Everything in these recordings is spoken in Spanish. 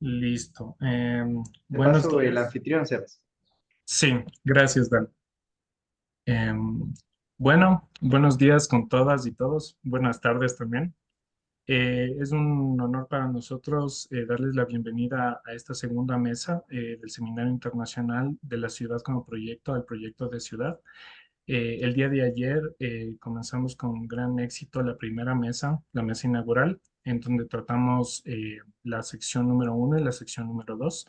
Listo. Te Buenos paso el días. anfitrión, Sebas. Sí, gracias, Dan. Bueno, buenos días con todas y todos. Buenas tardes también. Es un honor para nosotros darles la bienvenida a esta segunda mesa del Seminario Internacional de la Ciudad como Proyecto, al proyecto de ciudad. El día de ayer comenzamos con gran éxito la primera mesa, la mesa inaugural, en donde tratamos la sección número uno y la sección número dos,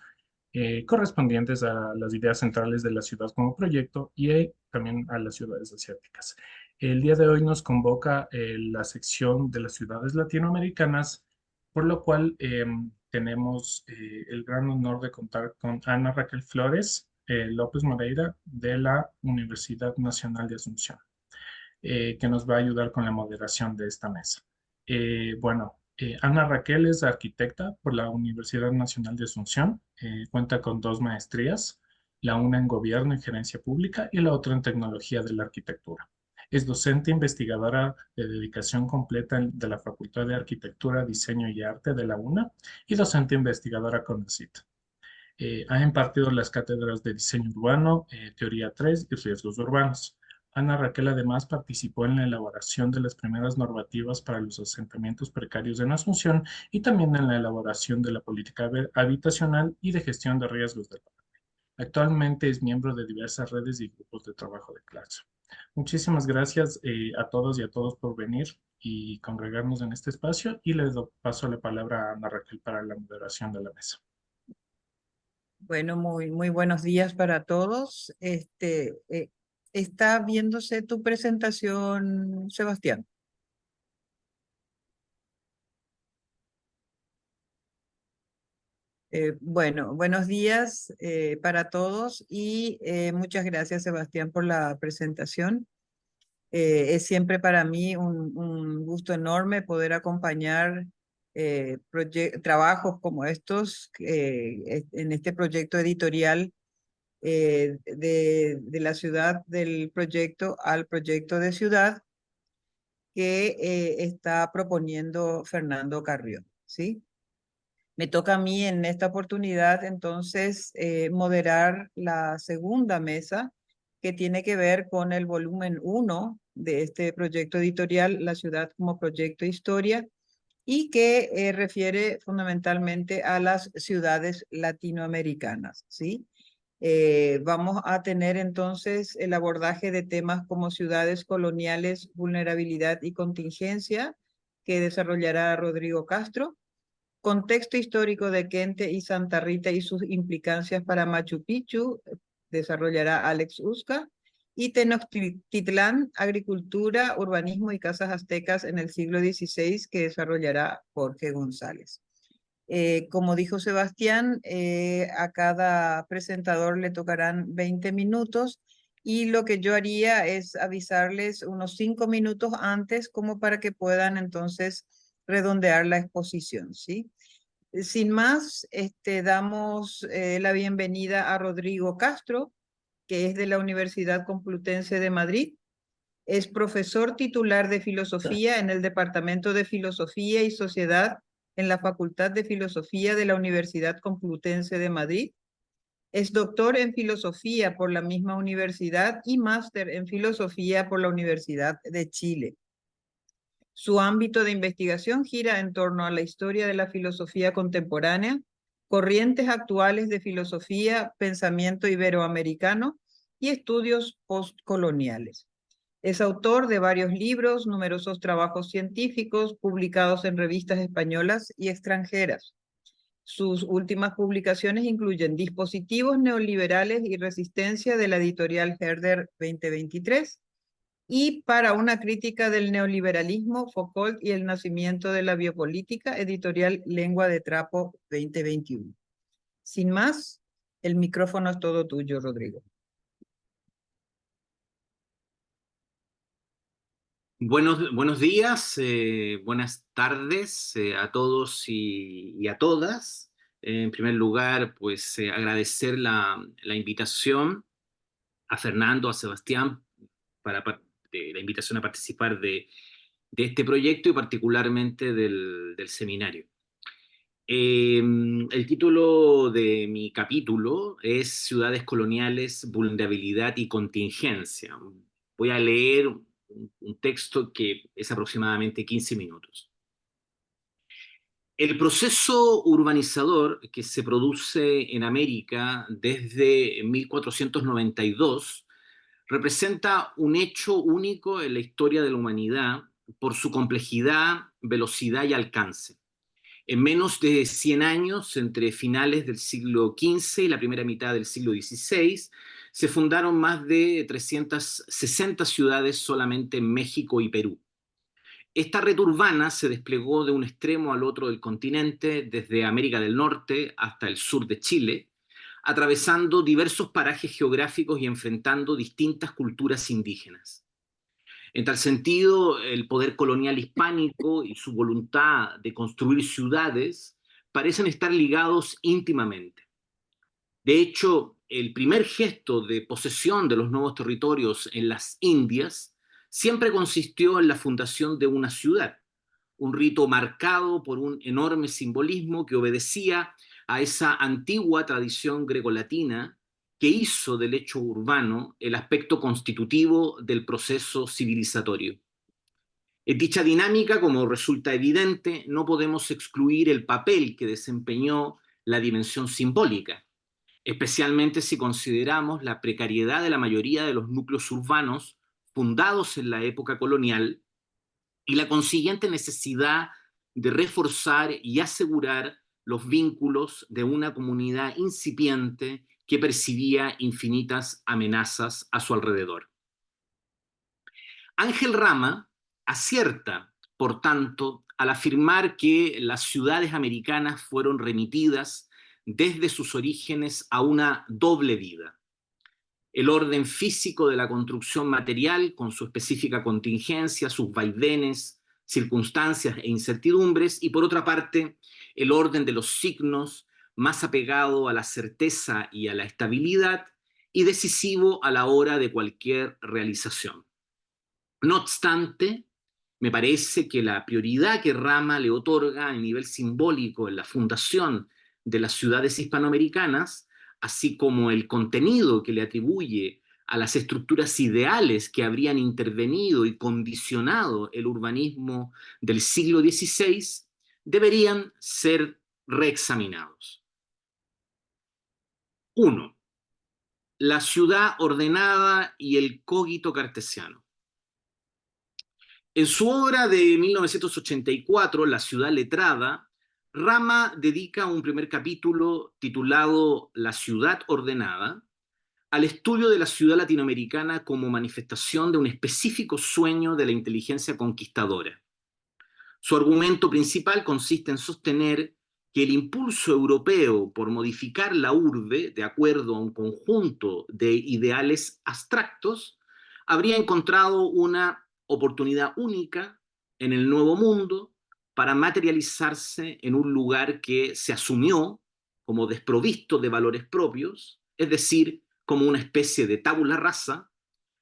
correspondientes a las ideas centrales de la ciudad como proyecto y también a las ciudades asiáticas. El día de hoy nos convoca la sección de las ciudades latinoamericanas, por lo cual tenemos el gran honor de contar con Ana Raquel Flores López Moreira de la Universidad Nacional de Asunción, que nos va a ayudar con la moderación de esta mesa. Ana Raquel es arquitecta por la Universidad Nacional de Asunción, cuenta con dos maestrías, la una en Gobierno y Gerencia Pública y la otra en Tecnología de la Arquitectura. Es docente investigadora de dedicación completa de la Facultad de Arquitectura, Diseño y Arte de la UNA y docente investigadora con el CIT. Ha impartido las cátedras de diseño urbano, teoría 3 y riesgos urbanos. Ana Raquel además participó en la elaboración de las primeras normativas para los asentamientos precarios en Asunción y también en la elaboración de la política habitacional y de gestión de riesgos del parque. Actualmente es miembro de diversas redes y grupos de trabajo de clase. Muchísimas gracias a todos y a todos por venir y congregarnos en este espacio y les paso la palabra a Ana Raquel para la moderación de la mesa. Bueno, muy buenos días para todos. Está viéndose tu presentación, Sebastián. Bueno, buenos días para todos y muchas gracias, Sebastián, por la presentación. Es siempre para mí un gusto enorme poder acompañar trabajos como estos en este proyecto editorial de la ciudad del proyecto al proyecto de ciudad que está proponiendo Fernando Carrión, ¿sí? Me toca a mí en esta oportunidad entonces moderar la segunda mesa que tiene que ver con el volumen uno de este proyecto editorial, La ciudad como proyecto historia, y que refiere fundamentalmente a las ciudades latinoamericanas, ¿sí? Vamos a tener entonces el abordaje de temas como ciudades coloniales, vulnerabilidad y contingencia, que desarrollará Rodrigo Castro, contexto histórico de Kente y Santa Rita y sus implicancias para Machu Picchu, desarrollará Alex Usca, y Tenochtitlán, agricultura, urbanismo y casas aztecas en el siglo XVI, que desarrollará Jorge González. Como dijo Sebastián, a cada presentador le tocarán 20 minutos y lo que yo haría es avisarles unos 5 minutos antes como para que puedan entonces redondear la exposición, ¿sí? Sin más, damos la bienvenida a Rodrigo Castro, que es de la Universidad Complutense de Madrid. Es profesor titular de filosofía en el Departamento de Filosofía y Sociedad en la Facultad de Filosofía de la Universidad Complutense de Madrid. Es doctor en filosofía por la misma universidad y máster en filosofía por la Universidad de Chile. Su ámbito de investigación gira en torno a la historia de la filosofía contemporánea, corrientes actuales de filosofía, pensamiento iberoamericano y estudios postcoloniales. Es autor de varios libros, numerosos trabajos científicos publicados en revistas españolas y extranjeras. Sus últimas publicaciones incluyen Dispositivos neoliberales y resistencia de la editorial Herder 2023 y Para una crítica del neoliberalismo, Foucault y el nacimiento de la biopolítica, editorial Lengua de Trapo 2021. Sin más, el micrófono es todo tuyo, Rodrigo. Buenos días, buenas tardes a todos y a todas. En primer lugar, pues agradecer la invitación a Fernando, a Sebastián, de la invitación a participar de este proyecto y particularmente del seminario. El título de mi capítulo es Ciudades coloniales, vulnerabilidad y contingencia. Voy a leer un texto que es aproximadamente 15 minutos. El proceso urbanizador que se produce en América desde 1492 representa un hecho único en la historia de la humanidad por su complejidad, velocidad y alcance. En menos de 100 años, entre finales del siglo XV y la primera mitad del siglo XVI, se fundaron más de 360 ciudades solamente en México y Perú. Esta red urbana se desplegó de un extremo al otro del continente, desde América del Norte hasta el sur de Chile, atravesando diversos parajes geográficos y enfrentando distintas culturas indígenas. En tal sentido, el poder colonial hispánico y su voluntad de construir ciudades parecen estar ligados íntimamente. De hecho, el primer gesto de posesión de los nuevos territorios en las Indias siempre consistió en la fundación de una ciudad, un rito marcado por un enorme simbolismo que obedecía a esa antigua tradición grecolatina que hizo del hecho urbano el aspecto constitutivo del proceso civilizatorio. En dicha dinámica, como resulta evidente, no podemos excluir el papel que desempeñó la dimensión simbólica, especialmente si consideramos la precariedad de la mayoría de los núcleos urbanos fundados en la época colonial y la consiguiente necesidad de reforzar y asegurar los vínculos de una comunidad incipiente que percibía infinitas amenazas a su alrededor. Ángel Rama acierta, por tanto, al afirmar que las ciudades americanas fueron remitidas desde sus orígenes a una doble vida. El orden físico de la construcción material, con su específica contingencia, sus vaivenes, circunstancias e incertidumbres, y por otra parte, el orden de los signos, más apegado a la certeza y a la estabilidad, y decisivo a la hora de cualquier realización. No obstante, me parece que la prioridad que Rama le otorga a nivel simbólico en la fundación de las ciudades hispanoamericanas, así como el contenido que le atribuye a las estructuras ideales que habrían intervenido y condicionado el urbanismo del siglo XVI, deberían ser reexaminados. 1. La ciudad ordenada y el cogito cartesiano. En su obra de 1984, La ciudad letrada, Rama dedica un primer capítulo titulado La ciudad ordenada al estudio de la ciudad latinoamericana como manifestación de un específico sueño de la inteligencia conquistadora. Su argumento principal consiste en sostener que el impulso europeo por modificar la urbe de acuerdo a un conjunto de ideales abstractos habría encontrado una oportunidad única en el Nuevo Mundo para materializarse en un lugar que se asumió como desprovisto de valores propios, es decir, como una especie de tabula rasa,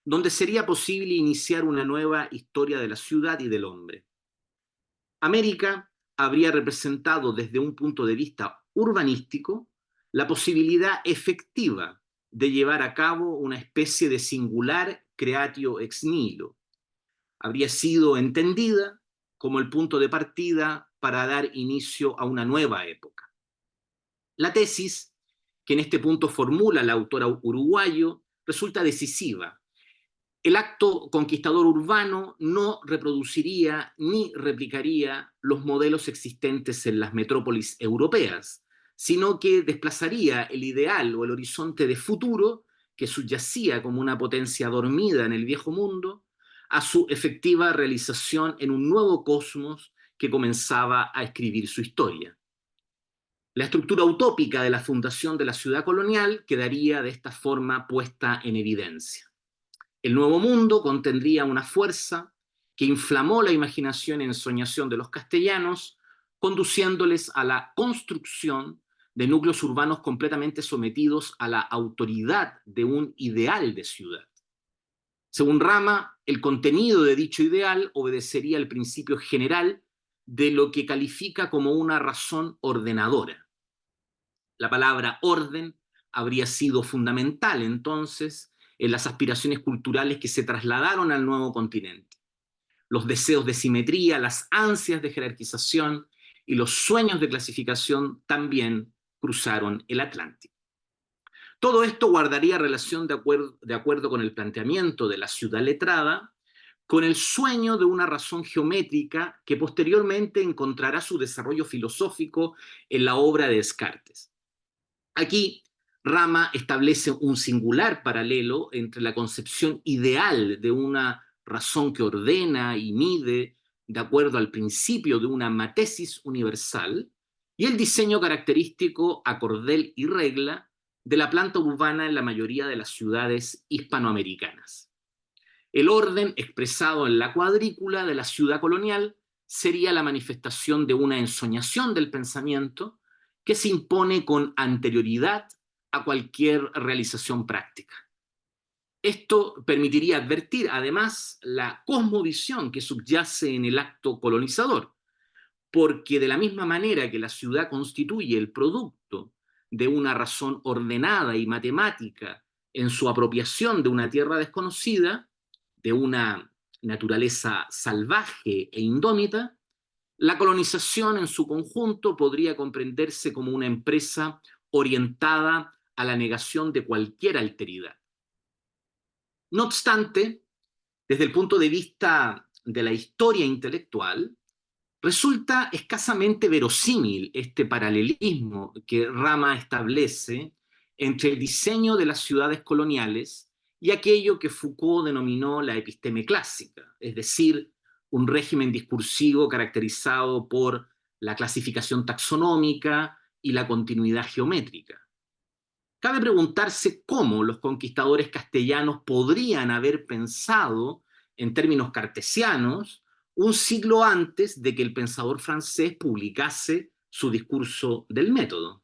donde sería posible iniciar una nueva historia de la ciudad y del hombre. América habría representado desde un punto de vista urbanístico la posibilidad efectiva de llevar a cabo una especie de singular creatio ex nihilo. Habría sido entendida como el punto de partida para dar inicio a una nueva época. La tesis que en este punto formula el autor uruguayo resulta decisiva. El acto conquistador urbano no reproduciría ni replicaría los modelos existentes en las metrópolis europeas, sino que desplazaría el ideal o el horizonte de futuro que subyacía como una potencia dormida en el viejo mundo a su efectiva realización en un nuevo cosmos que comenzaba a escribir su historia. La estructura utópica de la fundación de la ciudad colonial quedaría de esta forma puesta en evidencia. El Nuevo Mundo contendría una fuerza que inflamó la imaginación y ensoñación de los castellanos, conduciéndoles a la construcción de núcleos urbanos completamente sometidos a la autoridad de un ideal de ciudad. Según Rama, el contenido de dicho ideal obedecería al principio general de lo que califica como una razón ordenadora. La palabra orden habría sido fundamental entonces en las aspiraciones culturales que se trasladaron al nuevo continente. Los deseos de simetría, las ansias de jerarquización y los sueños de clasificación también cruzaron el Atlántico. Todo esto guardaría relación de acuerdo con el planteamiento de la ciudad letrada, con el sueño de una razón geométrica que posteriormente encontrará su desarrollo filosófico en la obra de Descartes. Aquí, Rama establece un singular paralelo entre la concepción ideal de una razón que ordena y mide de acuerdo al principio de una matesis universal y el diseño característico a cordel y regla de la planta urbana en la mayoría de las ciudades hispanoamericanas. El orden expresado en la cuadrícula de la ciudad colonial sería la manifestación de una ensoñación del pensamiento que se impone con anterioridad a cualquier realización práctica. Esto permitiría advertir, además, la cosmovisión que subyace en el acto colonizador, porque de la misma manera que la ciudad constituye el producto de una razón ordenada y matemática en su apropiación de una tierra desconocida, de una naturaleza salvaje e indómita, la colonización en su conjunto podría comprenderse como una empresa orientada a la negación de cualquier alteridad. No obstante, desde el punto de vista de la historia intelectual, resulta escasamente verosímil este paralelismo que Rama establece entre el diseño de las ciudades coloniales y aquello que Foucault denominó la episteme clásica, es decir, un régimen discursivo caracterizado por la clasificación taxonómica y la continuidad geométrica. Cabe preguntarse cómo los conquistadores castellanos podrían haber pensado en términos cartesianos un siglo antes de que el pensador francés publicase su discurso del método.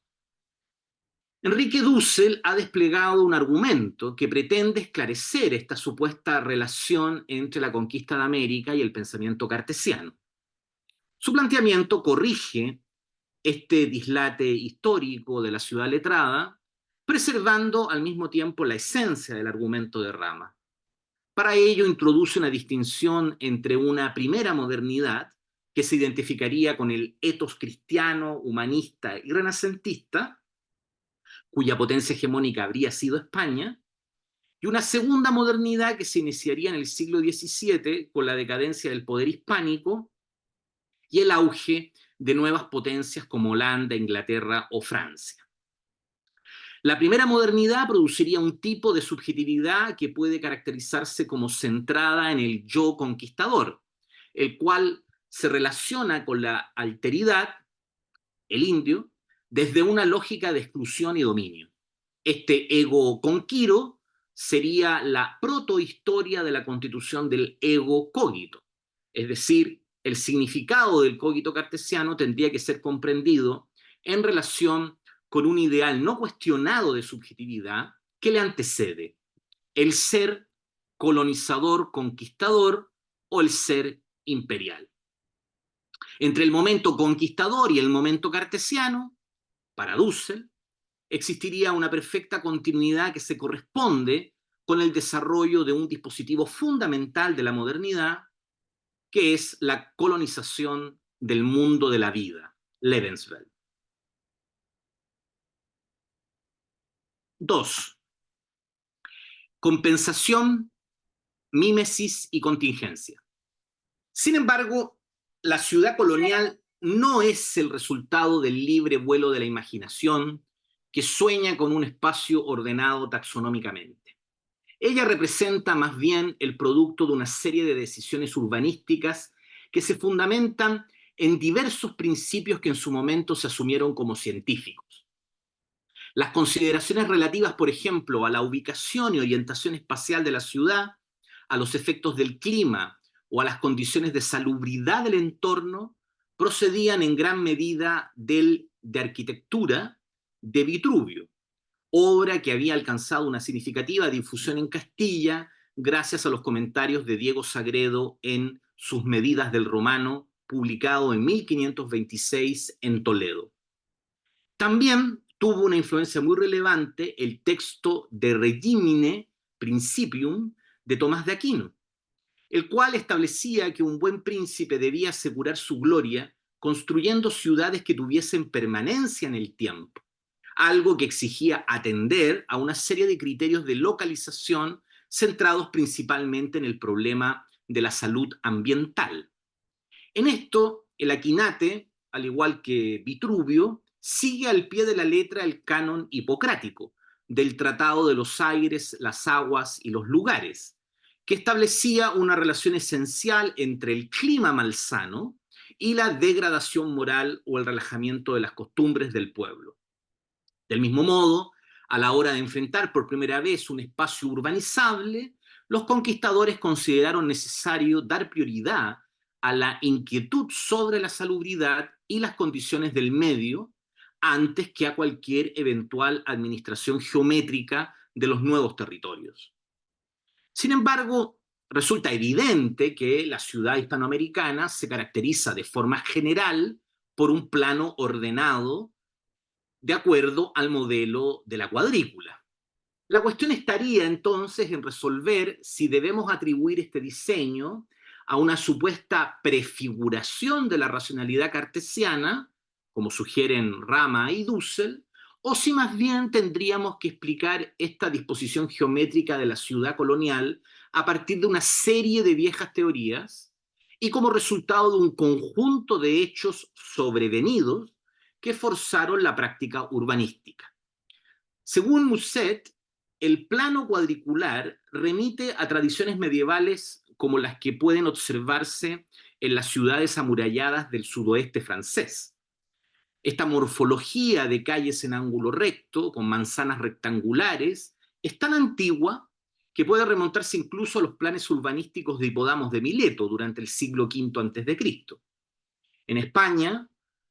Enrique Dussel ha desplegado un argumento que pretende esclarecer esta supuesta relación entre la conquista de América y el pensamiento cartesiano. Su planteamiento corrige este dislate histórico de la ciudad letrada, preservando al mismo tiempo la esencia del argumento de Rama. Para ello introduce una distinción entre una primera modernidad, que se identificaría con el etos cristiano, humanista y renacentista, cuya potencia hegemónica habría sido España, y una segunda modernidad que se iniciaría en el siglo XVII con la decadencia del poder hispánico y el auge de nuevas potencias como Holanda, Inglaterra o Francia. La primera modernidad produciría un tipo de subjetividad que puede caracterizarse como centrada en el yo conquistador, el cual se relaciona con la alteridad, el indio, desde una lógica de exclusión y dominio. Este ego conquiro sería la protohistoria de la constitución del ego cogito, es decir, el significado del cogito cartesiano tendría que ser comprendido en relación con un ideal no cuestionado de subjetividad que le antecede, el ser colonizador, conquistador o el ser imperial. Entre el momento conquistador y el momento cartesiano, para Dussel, existiría una perfecta continuidad que se corresponde con el desarrollo de un dispositivo fundamental de la modernidad, que es la colonización del mundo de la vida, Lebenswelt. 2. Compensación, mímesis y contingencia. Sin embargo, la ciudad colonial no es el resultado del libre vuelo de la imaginación que sueña con un espacio ordenado taxonómicamente. Ella representa más bien el producto de una serie de decisiones urbanísticas que se fundamentan en diversos principios que en su momento se asumieron como científicos. Las consideraciones relativas, por ejemplo, a la ubicación y orientación espacial de la ciudad, a los efectos del clima o a las condiciones de salubridad del entorno, procedían en gran medida de arquitectura de Vitruvio, obra que había alcanzado una significativa difusión en Castilla gracias a los comentarios de Diego Sagredo en sus Medidas del Romano publicado en 1526 en Toledo. También tuvo una influencia muy relevante el texto De Regimine Principium de Tomás de Aquino, el cual establecía que un buen príncipe debía asegurar su gloria construyendo ciudades que tuviesen permanencia en el tiempo, algo que exigía atender a una serie de criterios de localización centrados principalmente en el problema de la salud ambiental. En esto, el Aquinate, al igual que Vitruvio, sigue al pie de la letra el canon hipocrático del Tratado de los Aires, las Aguas y los Lugares, que establecía una relación esencial entre el clima malsano y la degradación moral o el relajamiento de las costumbres del pueblo. Del mismo modo, a la hora de enfrentar por primera vez un espacio urbanizable, los conquistadores consideraron necesario dar prioridad a la inquietud sobre la salubridad y las condiciones del medio antes que a cualquier eventual administración geométrica de los nuevos territorios. Sin embargo, resulta evidente que la ciudad hispanoamericana se caracteriza de forma general por un plano ordenado de acuerdo al modelo de la cuadrícula. La cuestión estaría entonces en resolver si debemos atribuir este diseño a una supuesta prefiguración de la racionalidad cartesiana, como sugieren Rama y Dussel, o si más bien tendríamos que explicar esta disposición geométrica de la ciudad colonial a partir de una serie de viejas teorías y como resultado de un conjunto de hechos sobrevenidos que forzaron la práctica urbanística. Según Musset, el plano cuadricular remite a tradiciones medievales como las que pueden observarse en las ciudades amuralladas del sudoeste francés. Esta morfología de calles en ángulo recto, con manzanas rectangulares, es tan antigua que puede remontarse incluso a los planes urbanísticos de Hipodamos de Mileto durante el siglo V a.C. En España,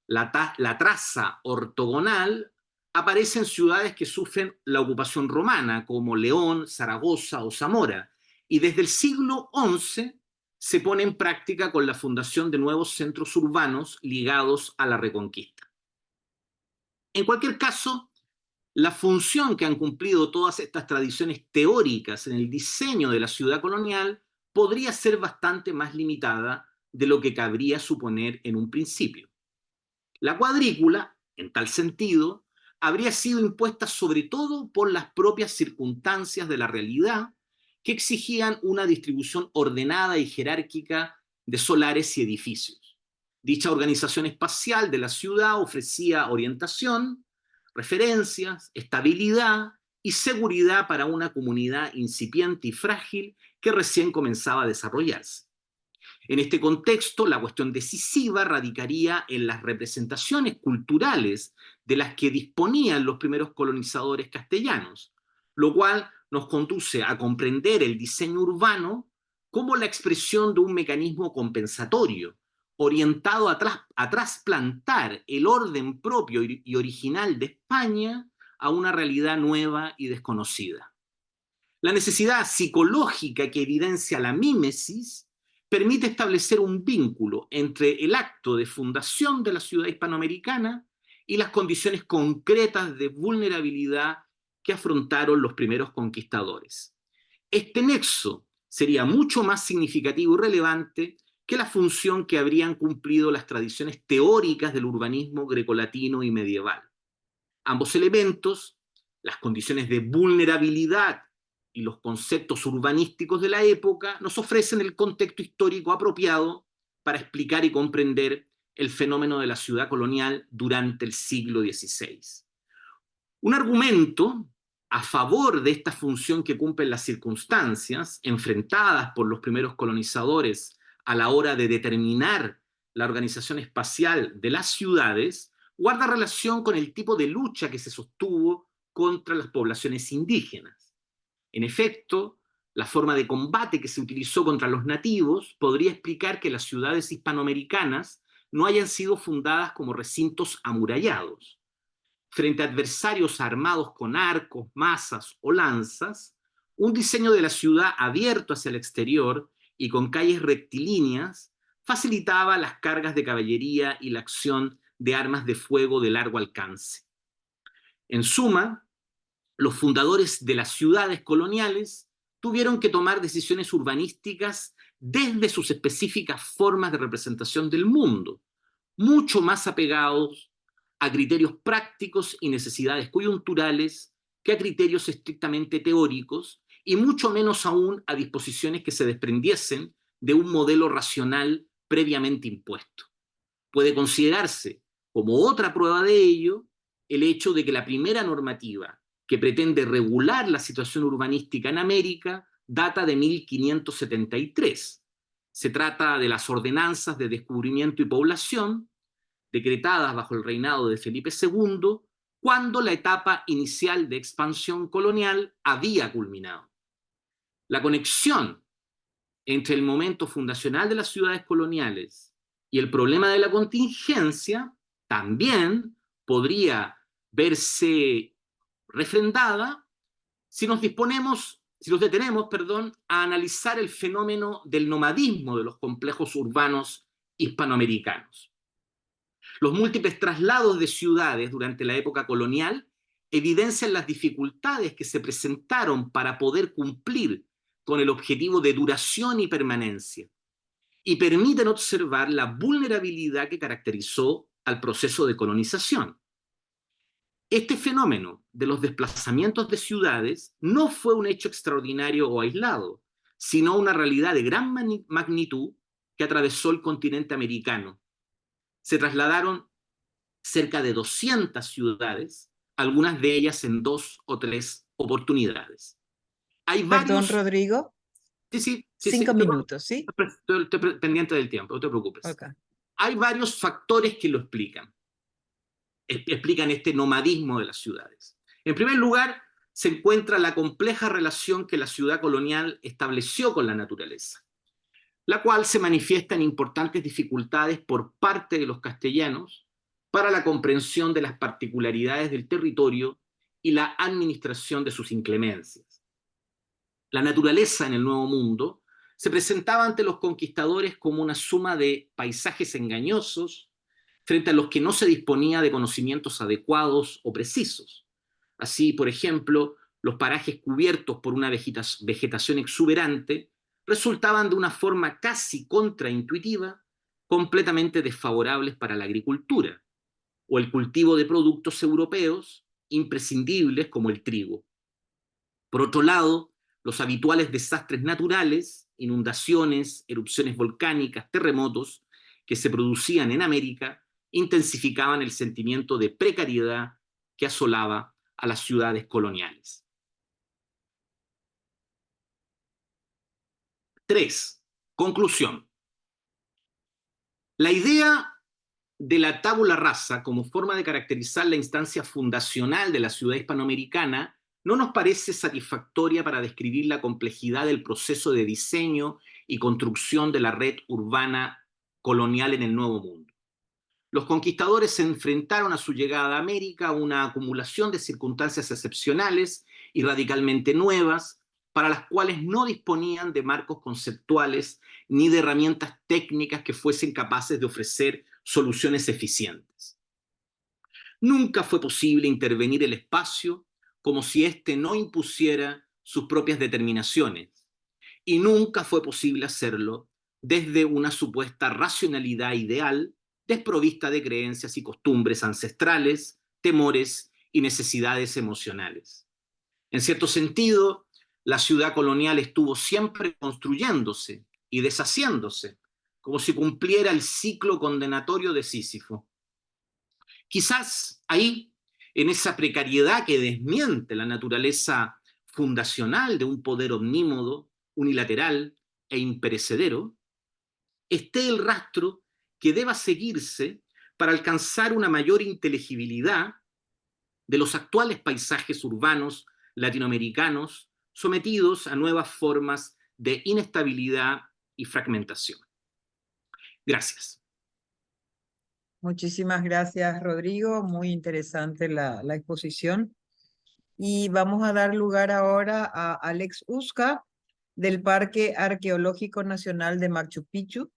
la traza ortogonal aparece en ciudades que sufren la ocupación romana, como León, Zaragoza o Zamora, y desde el siglo XI se pone en práctica con la fundación de nuevos centros urbanos ligados a la Reconquista. En cualquier caso, la función que han cumplido todas estas tradiciones teóricas en el diseño de la ciudad colonial podría ser bastante más limitada de lo que cabría suponer en un principio. La cuadrícula, en tal sentido, habría sido impuesta sobre todo por las propias circunstancias de la realidad que exigían una distribución ordenada y jerárquica de solares y edificios. Dicha organización espacial de la ciudad ofrecía orientación, referencias, estabilidad y seguridad para una comunidad incipiente y frágil que recién comenzaba a desarrollarse. En este contexto, la cuestión decisiva radicaría en las representaciones culturales de las que disponían los primeros colonizadores castellanos, lo cual nos conduce a comprender el diseño urbano como la expresión de un mecanismo compensatorio, orientado a trasplantar el orden propio y original de España a una realidad nueva y desconocida. La necesidad psicológica que evidencia la mímesis permite establecer un vínculo entre el acto de fundación de la ciudad hispanoamericana y las condiciones concretas de vulnerabilidad que afrontaron los primeros conquistadores. Este nexo sería mucho más significativo y relevante que la función que habrían cumplido las tradiciones teóricas del urbanismo grecolatino y medieval. Ambos elementos, las condiciones de vulnerabilidad y los conceptos urbanísticos de la época, nos ofrecen el contexto histórico apropiado para explicar y comprender el fenómeno de la ciudad colonial durante el siglo XVI. Un argumento a favor de esta función que cumplen las circunstancias enfrentadas por los primeros colonizadores a la hora de determinar la organización espacial de las ciudades, guarda relación con el tipo de lucha que se sostuvo contra las poblaciones indígenas. En efecto, la forma de combate que se utilizó contra los nativos podría explicar que las ciudades hispanoamericanas no hayan sido fundadas como recintos amurallados. Frente a adversarios armados con arcos, mazas o lanzas, un diseño de la ciudad abierto hacia el exterior y con calles rectilíneas facilitaba las cargas de caballería y la acción de armas de fuego de largo alcance. En suma, los fundadores de las ciudades coloniales tuvieron que tomar decisiones urbanísticas desde sus específicas formas de representación del mundo, mucho más apegados a criterios prácticos y necesidades coyunturales que a criterios estrictamente teóricos, y mucho menos aún a disposiciones que se desprendiesen de un modelo racional previamente impuesto. Puede considerarse como otra prueba de ello el hecho de que la primera normativa que pretende regular la situación urbanística en América data de 1573. Se trata de las ordenanzas de descubrimiento y población, decretadas bajo el reinado de Felipe II, cuando la etapa inicial de expansión colonial había culminado. La conexión entre el momento fundacional de las ciudades coloniales y el problema de la contingencia también podría verse refrendada si nos detenemos, a analizar el fenómeno del nomadismo de los complejos urbanos hispanoamericanos. Los múltiples traslados de ciudades durante la época colonial evidencian las dificultades que se presentaron para poder cumplir con el objetivo de duración y permanencia, y permiten observar la vulnerabilidad que caracterizó al proceso de colonización. Este fenómeno de los desplazamientos de ciudades no fue un hecho extraordinario o aislado, sino una realidad de gran magnitud que atravesó el continente americano. Se trasladaron cerca de 200 ciudades, algunas de ellas en 2 o 3 oportunidades. Hay Perdón, varios... Rodrigo. Sí. 5 minutos, ¿sí? Estoy pendiente del tiempo, no te preocupes. Okay. Hay varios factores que lo explican este nomadismo de las ciudades. En primer lugar, se encuentra la compleja relación que la ciudad colonial estableció con la naturaleza, la cual se manifiesta en importantes dificultades por parte de los castellanos para la comprensión de las particularidades del territorio y la administración de sus inclemencias. La naturaleza en el Nuevo Mundo se presentaba ante los conquistadores como una suma de paisajes engañosos frente a los que no se disponía de conocimientos adecuados o precisos. Así, por ejemplo, los parajes cubiertos por una vegetación exuberante resultaban de una forma casi contraintuitiva, completamente desfavorables para la agricultura, o el cultivo de productos europeos imprescindibles como el trigo. Por otro lado, los habituales desastres naturales, inundaciones, erupciones volcánicas, terremotos, que se producían en América, intensificaban el sentimiento de precariedad que asolaba a las ciudades coloniales. 3. Conclusión. La idea de la tabula rasa como forma de caracterizar la instancia fundacional de la ciudad hispanoamericana no nos parece satisfactoria para describir la complejidad del proceso de diseño y construcción de la red urbana colonial en el Nuevo Mundo. Los conquistadores se enfrentaron a su llegada a América a una acumulación de circunstancias excepcionales y radicalmente nuevas, para las cuales no disponían de marcos conceptuales ni de herramientas técnicas que fuesen capaces de ofrecer soluciones eficientes. Nunca fue posible intervenir el espacio como si éste no impusiera sus propias determinaciones, y nunca fue posible hacerlo desde una supuesta racionalidad ideal desprovista de creencias y costumbres ancestrales, temores y necesidades emocionales. En cierto sentido, la ciudad colonial estuvo siempre construyéndose y deshaciéndose, como si cumpliera el ciclo condenatorio de Sísifo. Quizás ahí, en esa precariedad que desmiente la naturaleza fundacional de un poder omnímodo, unilateral e imperecedero, esté el rastro que deba seguirse para alcanzar una mayor inteligibilidad de los actuales paisajes urbanos latinoamericanos sometidos a nuevas formas de inestabilidad y fragmentación. Gracias. Muchísimas gracias, Rodrigo. Muy interesante la exposición. Y vamos a dar lugar ahora a Alex Uzca, del Parque Arqueológico Nacional de Machu Picchu.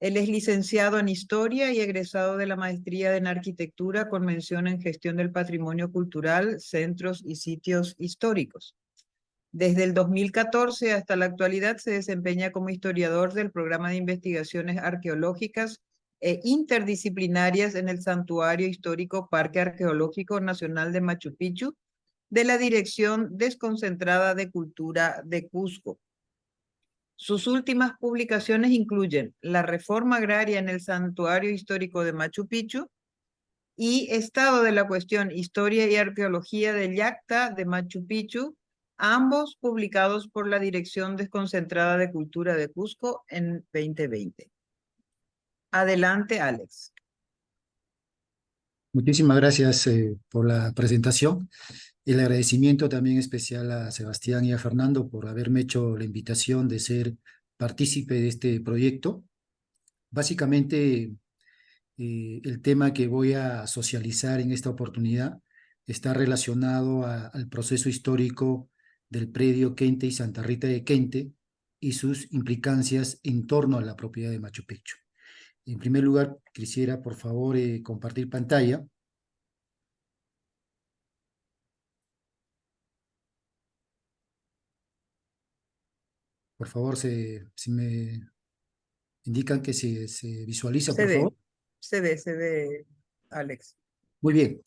Él es licenciado en Historia y egresado de la Maestría en Arquitectura con mención en Gestión del Patrimonio Cultural, Centros y Sitios Históricos. Desde el 2014 hasta la actualidad se desempeña como historiador del Programa de Investigaciones Arqueológicas e Interdisciplinarias en el Santuario Histórico Parque Arqueológico Nacional de Machu Picchu de la Dirección Desconcentrada de Cultura de Cusco. Sus últimas publicaciones incluyen La Reforma Agraria en el Santuario Histórico de Machu Picchu y Estado de la Cuestión, Historia y Arqueología del Yacta de Machu Picchu, ambos publicados por la Dirección Desconcentrada de Cultura de Cusco en 2020. Adelante, Alex. Muchísimas gracias por la presentación. El agradecimiento también especial a Sebastián y a Fernando por haberme hecho la invitación de ser partícipe de este proyecto. Básicamente, el tema que voy a socializar en esta oportunidad está relacionado al proceso histórico del predio Kente y Santa Rita de Kente y sus implicancias en torno a la propiedad de Machu Picchu. En primer lugar, quisiera, por favor, compartir pantalla. Por favor, si me indican que se visualiza, por favor. Se ve, Alex. Muy bien.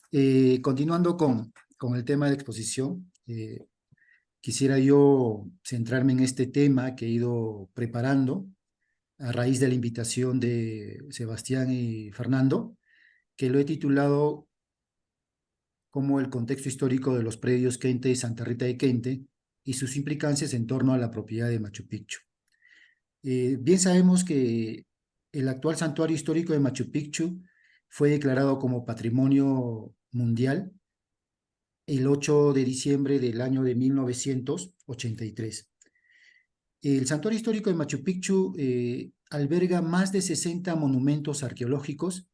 Continuando con el tema de exposición, quisiera yo centrarme en este tema que he ido preparando a raíz de la invitación de Sebastián y Fernando, que lo he titulado como el contexto histórico de los predios Kente y Santa Rita de Kente y sus implicancias en torno a la propiedad de Machu Picchu. Bien sabemos que el actual santuario histórico de Machu Picchu fue declarado como Patrimonio Mundial el 8 de diciembre del año de 1983. El santuario histórico de Machu Picchu alberga más de 60 monumentos arqueológicos,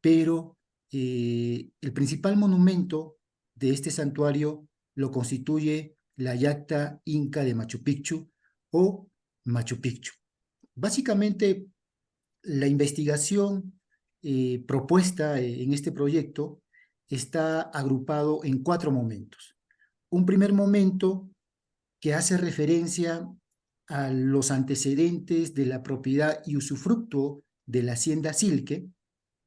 pero el principal monumento de este santuario lo constituye la Yacta Inca de Machu Picchu o Machu Picchu. Básicamente, la investigación propuesta en este proyecto está agrupado en 4 momentos. Un primer momento que hace referencia a los antecedentes de la propiedad y usufructo de la hacienda Silque.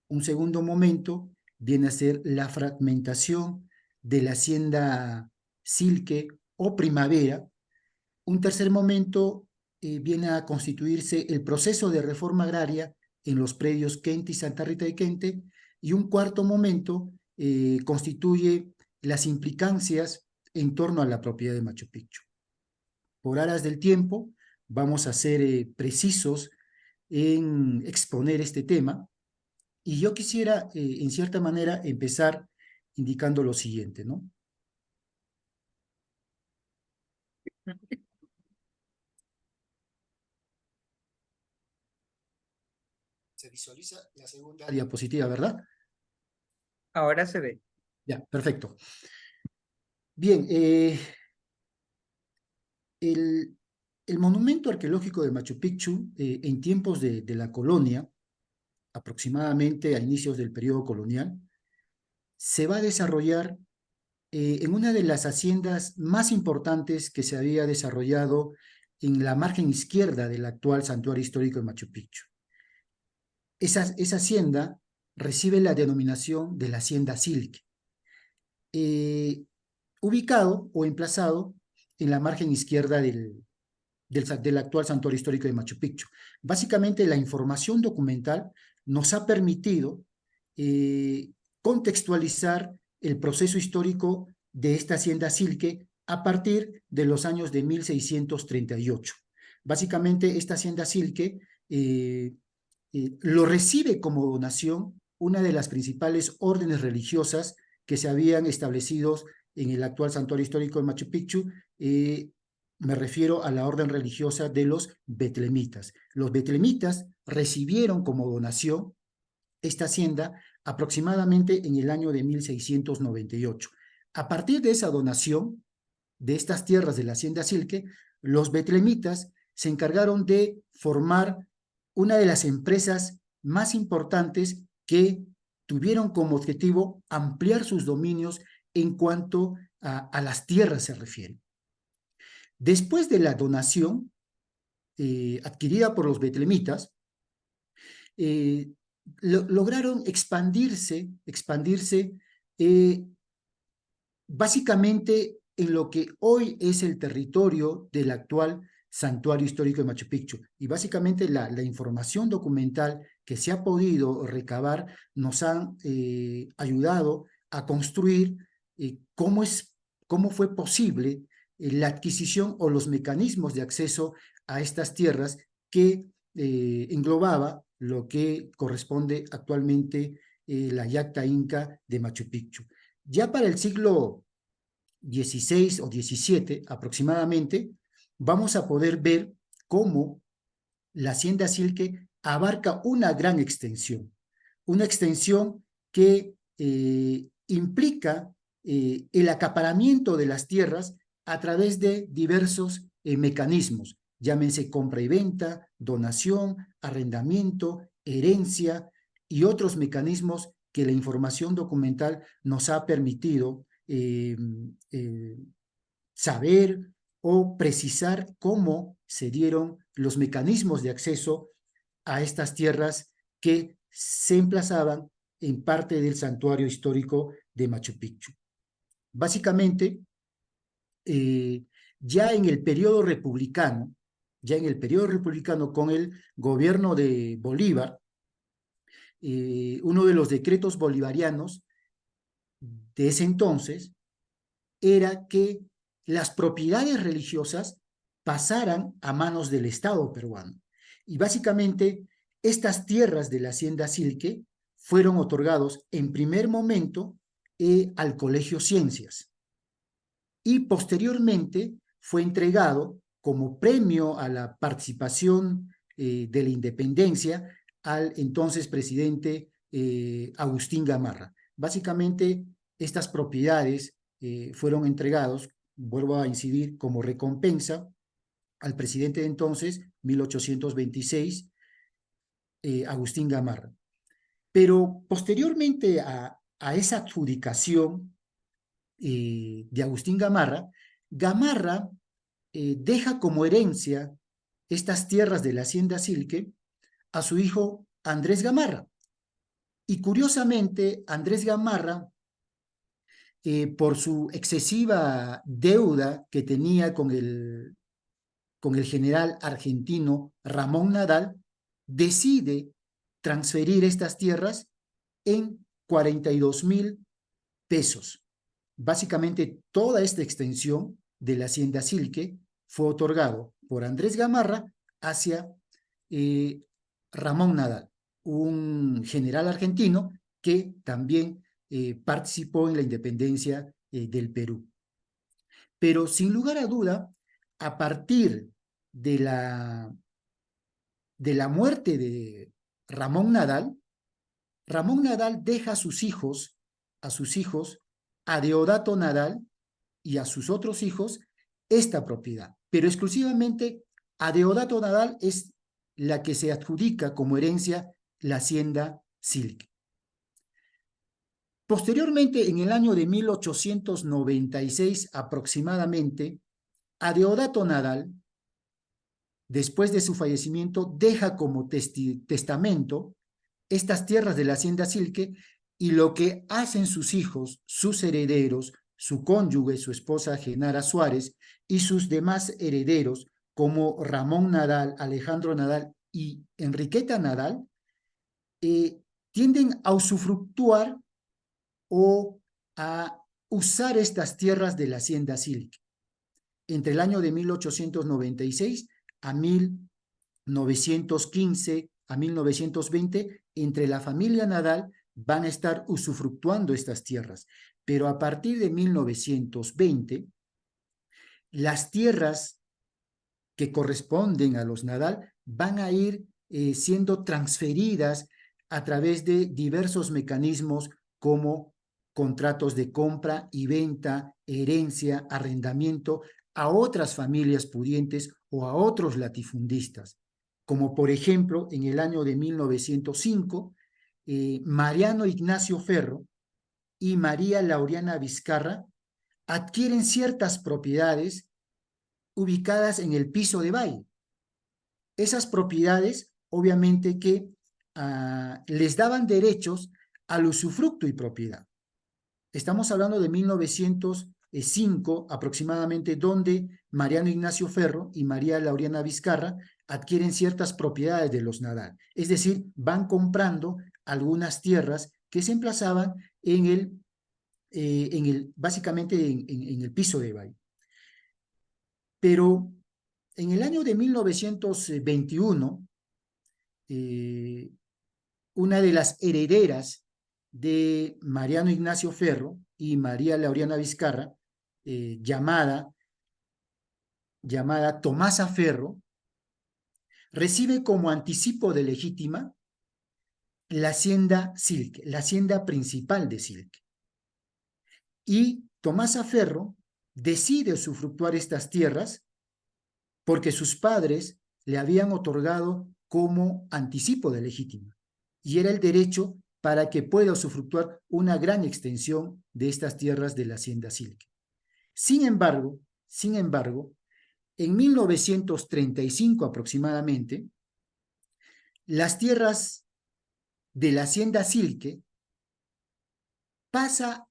Un segundo momento viene a ser la fragmentación de la hacienda Silque o Primavera. Un tercer momento viene a constituirse el proceso de reforma agraria en los predios Kente y Santa Rita de Kente, y un cuarto momento constituye las implicancias en torno a la propiedad de Machu Picchu. Por aras del tiempo, vamos a ser precisos en exponer este tema, y yo quisiera, en cierta manera, empezar indicando lo siguiente, ¿no? Se visualiza la segunda diapositiva, ¿verdad? Ahora se ve. Ya, perfecto. Bien, el monumento arqueológico de Machu Picchu, en tiempos de la colonia, aproximadamente a inicios del periodo colonial, se va a desarrollar en una de las haciendas más importantes que se había desarrollado en la margen izquierda del actual santuario histórico de Machu Picchu. Esa hacienda recibe la denominación de la hacienda Silque, ubicado o emplazado en la margen izquierda del actual santuario histórico de Machu Picchu. Básicamente, la información documental nos ha permitido contextualizar el proceso histórico de esta hacienda Silque a partir de los años de 1638. Básicamente, esta hacienda Silque lo recibe como donación una de las principales órdenes religiosas que se habían establecido en el actual santuario histórico de Machu Picchu. Me refiero a la orden religiosa de los betlemitas. Los betlemitas recibieron como donación esta hacienda aproximadamente en el año de 1698. A partir de esa donación de estas tierras de la hacienda Silque, los betlemitas se encargaron de formar una de las empresas más importantes que tuvieron como objetivo ampliar sus dominios en cuanto a las tierras se refiere. Después de la donación adquirida por los betlemitas, lograron expandirse básicamente en lo que hoy es el territorio del actual Santuario Histórico de Machu Picchu. Y básicamente la información documental que se ha podido recabar nos han ayudado a construir cómo fue posible la adquisición o los mecanismos de acceso a estas tierras que englobaba lo que corresponde actualmente la Yacta Inca de Machu Picchu. Ya para el siglo XVI o XVII aproximadamente, vamos a poder ver cómo la hacienda Silque abarca una gran extensión que implica el acaparamiento de las tierras a través de diversos mecanismos, llámense compra y venta, donación, arrendamiento, herencia y otros mecanismos que la información documental nos ha permitido saber o precisar cómo se dieron los mecanismos de acceso a estas tierras que se emplazaban en parte del santuario histórico de Machu Picchu. Básicamente, ya en el periodo republicano con el gobierno de Bolívar, uno de los decretos bolivarianos de ese entonces era que las propiedades religiosas pasaran a manos del Estado peruano. Y básicamente estas tierras de la hacienda Silque fueron otorgados en primer momento al Colegio Ciencias y posteriormente fue entregado como premio a la participación de la independencia al entonces presidente Agustín Gamarra. Básicamente estas propiedades fueron entregados, vuelvo a incidir, como recompensa al presidente de entonces, 1826, Agustín Gamarra. Pero posteriormente a esa adjudicación de Agustín Gamarra, Gamarra deja como herencia estas tierras de la hacienda Silque a su hijo Andrés Gamarra. Y curiosamente, Andrés Gamarra, por su excesiva deuda que tenía con el general argentino Ramón Nadal, decide transferir estas tierras en 42,000 pesos. Básicamente, toda esta extensión de la hacienda Silque fue otorgado por Andrés Gamarra hacia Ramón Nadal, un general argentino que también participó en la independencia del Perú. Pero sin lugar a duda, a partir de la muerte de Ramón Nadal deja a sus hijos, a Deodato Nadal y a sus otros hijos, esta propiedad. Pero exclusivamente a Deodato Nadal es la que se adjudica como herencia la hacienda Silque. Posteriormente, en el año de 1896 aproximadamente, a Deodato Nadal, después de su fallecimiento, deja como testamento estas tierras de la hacienda Silque, y lo que hacen sus hijos, sus herederos, su cónyuge, su esposa Genara Suárez, y sus demás herederos, como Ramón Nadal, Alejandro Nadal y Enriqueta Nadal, tienden a usufructuar o a usar estas tierras de la hacienda Silque. Entre el año de 1896 a 1915 a 1920, entre la familia Nadal van a estar usufructuando estas tierras. Pero a partir de 1920, las tierras que corresponden a los Nadal van a ir siendo transferidas a través de diversos mecanismos como contratos de compra y venta, herencia, arrendamiento a otras familias pudientes o a otros latifundistas. como por ejemplo en el año de 1905, Mariano Ignacio Ferro y María Laureana Vizcarra adquieren ciertas propiedades ubicadas en el piso de Valle. Esas propiedades, obviamente que les daban derechos al usufructo y propiedad. Estamos hablando de 1905 aproximadamente, donde Mariano Ignacio Ferro y María Laureana Vizcarra adquieren ciertas propiedades de los Nadal. Es decir, van comprando algunas tierras que se emplazaban básicamente en el piso de Valle. Pero en el año de 1921, una de las herederas de Mariano Ignacio Ferro y María Laureana Vizcarra, llamada Tomasa Ferro, recibe como anticipo de legítima la hacienda Silque, la hacienda principal de Silque. Y Tomasa Ferro decide usufructuar estas tierras porque sus padres le habían otorgado como anticipo de legítima, y era el derecho para que pueda usufructuar una gran extensión de estas tierras de la hacienda Silque. Sin embargo, en 1935 aproximadamente, las tierras de la hacienda Silque pasa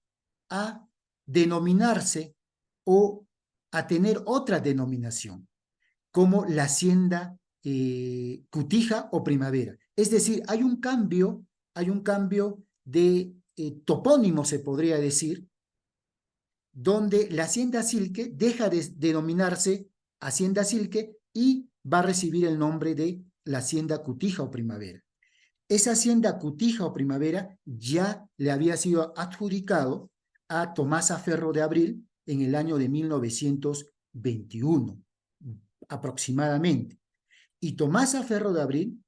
a denominarse o a tener otra denominación, como la hacienda Cutija o Primavera. Es decir, hay un cambio de topónimo, se podría decir, donde la hacienda Silque deja de denominarse hacienda Silque y va a recibir el nombre de la hacienda Cutija o Primavera. Esa hacienda Cutija o Primavera ya le había sido adjudicado a Tomasa Ferro de Abril en el año de 1921, aproximadamente. Y Tomasa Ferro de Abril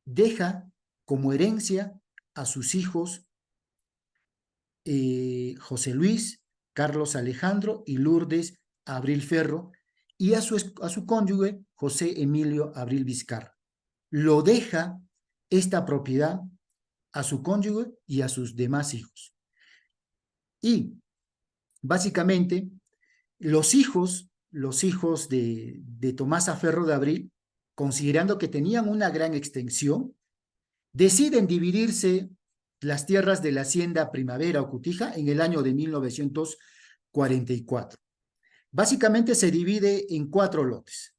deja como herencia a sus hijos José Luis, Carlos Alejandro y Lourdes Abril Ferro, y a su cónyuge José Emilio Abril Vizcarra. Lo deja esta propiedad a su cónyuge y a sus demás hijos. Y básicamente los hijos de Tomasa Ferro de Abril, considerando que tenían una gran extensión, deciden dividirse las tierras de la hacienda Primavera o Cutija en el año de 1944. Básicamente se divide en 4 lotes.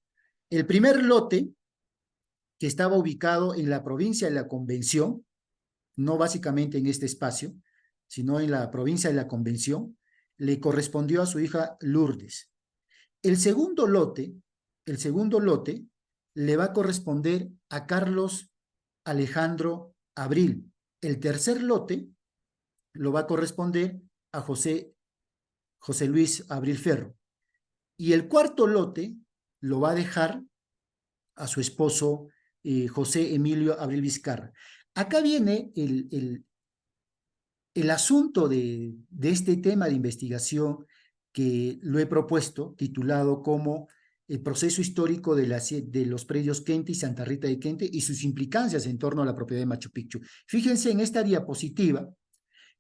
El primer lote, que estaba ubicado en la provincia de la Convención, no básicamente en este espacio, sino en la provincia de la Convención, le correspondió a su hija Lourdes. El segundo lote le va a corresponder a Carlos Alejandro Abril. El tercer lote lo va a corresponder a José Luis Abril Ferro. Y el cuarto lote lo va a dejar a su esposo José Emilio Abril Vizcarra. Acá viene el asunto de este tema de investigación que lo he propuesto, titulado como el proceso histórico de los predios Kente y Santa Rita de Kente y sus implicancias en torno a la propiedad de Machu Picchu. Fíjense en esta diapositiva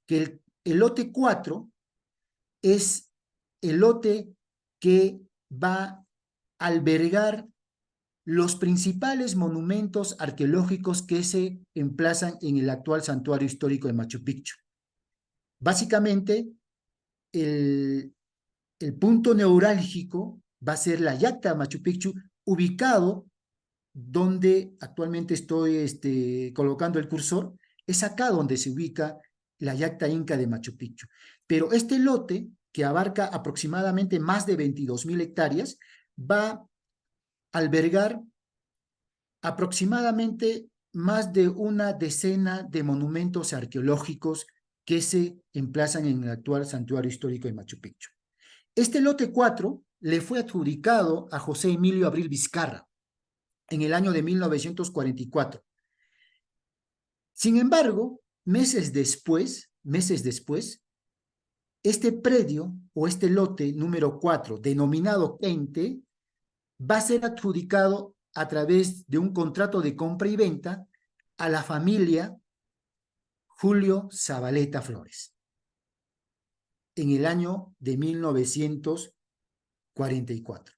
que el lote 4 es el lote que va a albergar los principales monumentos arqueológicos que se emplazan en el actual santuario histórico de Machu Picchu. Básicamente, el punto neurálgico va a ser la Yacta de Machu Picchu, ubicado donde actualmente estoy colocando el cursor. Es acá donde se ubica la Yacta Inca de Machu Picchu. Pero este lote, que abarca aproximadamente más de 22.000 hectáreas, va a albergar aproximadamente más de una decena de monumentos arqueológicos que se emplazan en el actual santuario histórico de Machu Picchu. Este lote 4 le fue adjudicado a José Emilio Abril Vizcarra en el año de 1944. Sin embargo, meses después, este predio o este lote número 4, denominado Kente, va a ser adjudicado a través de un contrato de compra y venta a la familia Julio Zabaleta Flores en el año de 1944.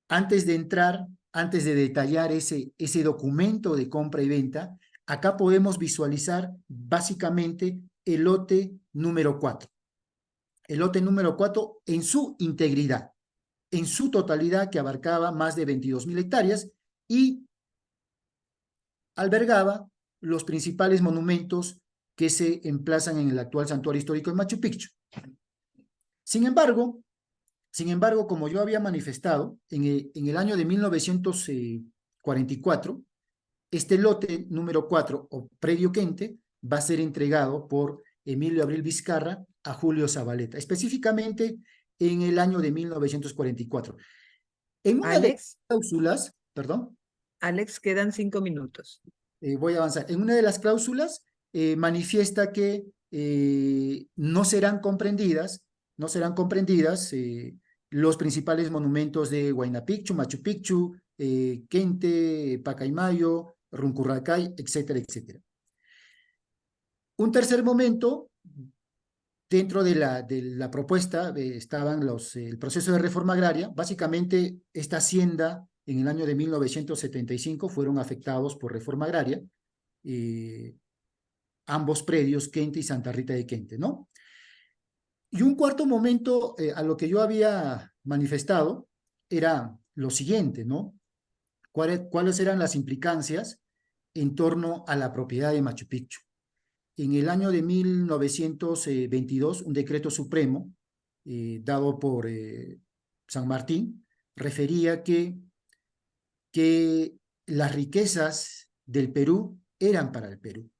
Antes de detallar ese documento de compra y venta, acá podemos visualizar básicamente el lote número 4. El lote número 4 en su integridad, en su totalidad, que abarcaba más de 22.000 hectáreas y albergaba los principales monumentos que se emplazan en el actual santuario histórico de Machu Picchu. Sin embargo, como yo había manifestado, en el año de 1944, este lote número 4 o predio Quente va a ser entregado por Emilio Abril Vizcarra a Julio Zabaleta, específicamente en el año de 1944. En una de las cláusulas, perdón. Alex, quedan 5 minutos. Voy a avanzar. En una de las cláusulas manifiesta que no serán comprendidas los principales monumentos de Huayna Picchu, Machu Picchu, Quente, Pacaymayo, Runkurracay, etcétera, etcétera. Un tercer momento, dentro de la propuesta estaban el proceso de reforma agraria. Básicamente, esta hacienda en el año de 1975 fueron afectados por reforma agraria, ambos predios, Quente y Santa Rita de Quente, ¿no? Y un cuarto momento a lo que yo había manifestado era lo siguiente, ¿no? ¿Cuáles eran las implicancias en torno a la propiedad de Machu Picchu? En el año de 1922, un decreto supremo dado por San Martín refería que las riquezas del Perú eran para el Perú.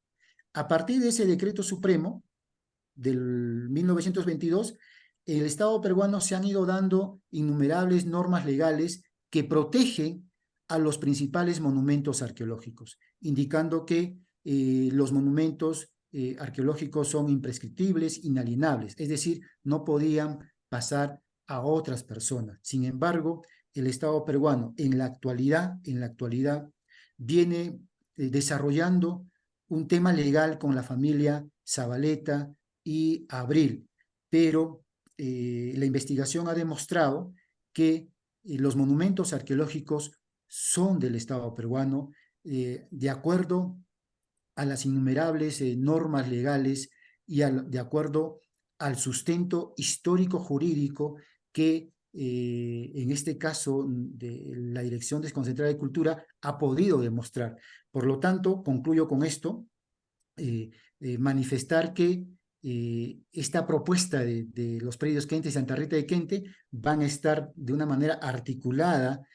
A partir de ese decreto supremo del 1922, en el Estado peruano se han ido dando innumerables normas legales que protegen a los principales monumentos arqueológicos, indicando que los monumentos arqueológicos son imprescriptibles, inalienables, es decir, no podían pasar a otras personas. Sin embargo, el Estado peruano en la actualidad viene desarrollando un tema legal con la familia Zabaleta y Abril, pero la investigación ha demostrado que los monumentos arqueológicos son del Estado peruano de acuerdo a las innumerables normas legales y de acuerdo al sustento histórico-jurídico que en este caso de la Dirección Desconcentrada de Cultura ha podido demostrar. Por lo tanto, concluyo con esto, manifestar que esta propuesta de los predios Quente y Santa Rita de Quente van a estar de una manera articulada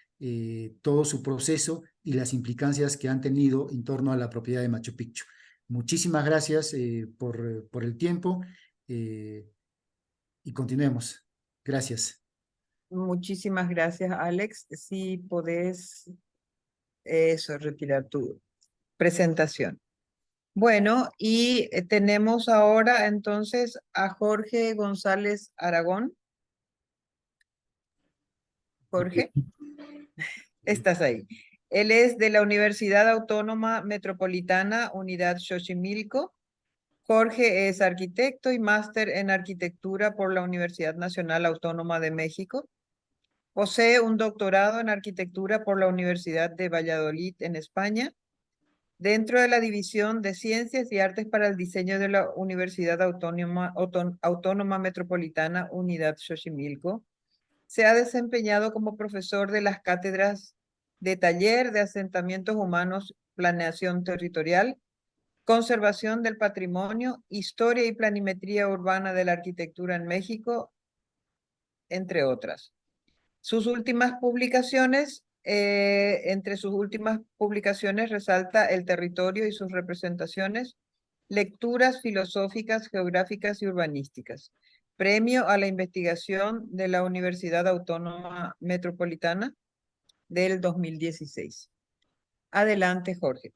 todo su proceso y las implicancias que han tenido en torno a la propiedad de Machu Picchu. Muchísimas gracias por el tiempo y continuemos. Gracias. Muchísimas gracias, Alex. Si podés retirar tu presentación. Bueno, y tenemos ahora entonces a Jorge González Aragón. Jorge, estás ahí. Él es de la Universidad Autónoma Metropolitana, Unidad Xochimilco. Jorge es arquitecto y máster en arquitectura por la Universidad Nacional Autónoma de México. Posee un doctorado en arquitectura por la Universidad de Valladolid en España. Dentro de la División de Ciencias y Artes para el Diseño de la Universidad Autónoma Metropolitana, Unidad Xochimilco, se ha desempeñado como profesor de las cátedras de Taller de Asentamientos Humanos, Planeación Territorial, Conservación del Patrimonio, Historia y Planimetría Urbana de la Arquitectura en México, entre otras. Sus últimas publicaciones, entre sus últimas publicaciones resalta El territorio y sus representaciones, lecturas filosóficas, geográficas y urbanísticas. Premio a la investigación de la Universidad Autónoma Metropolitana del 2016. Adelante, Jorge.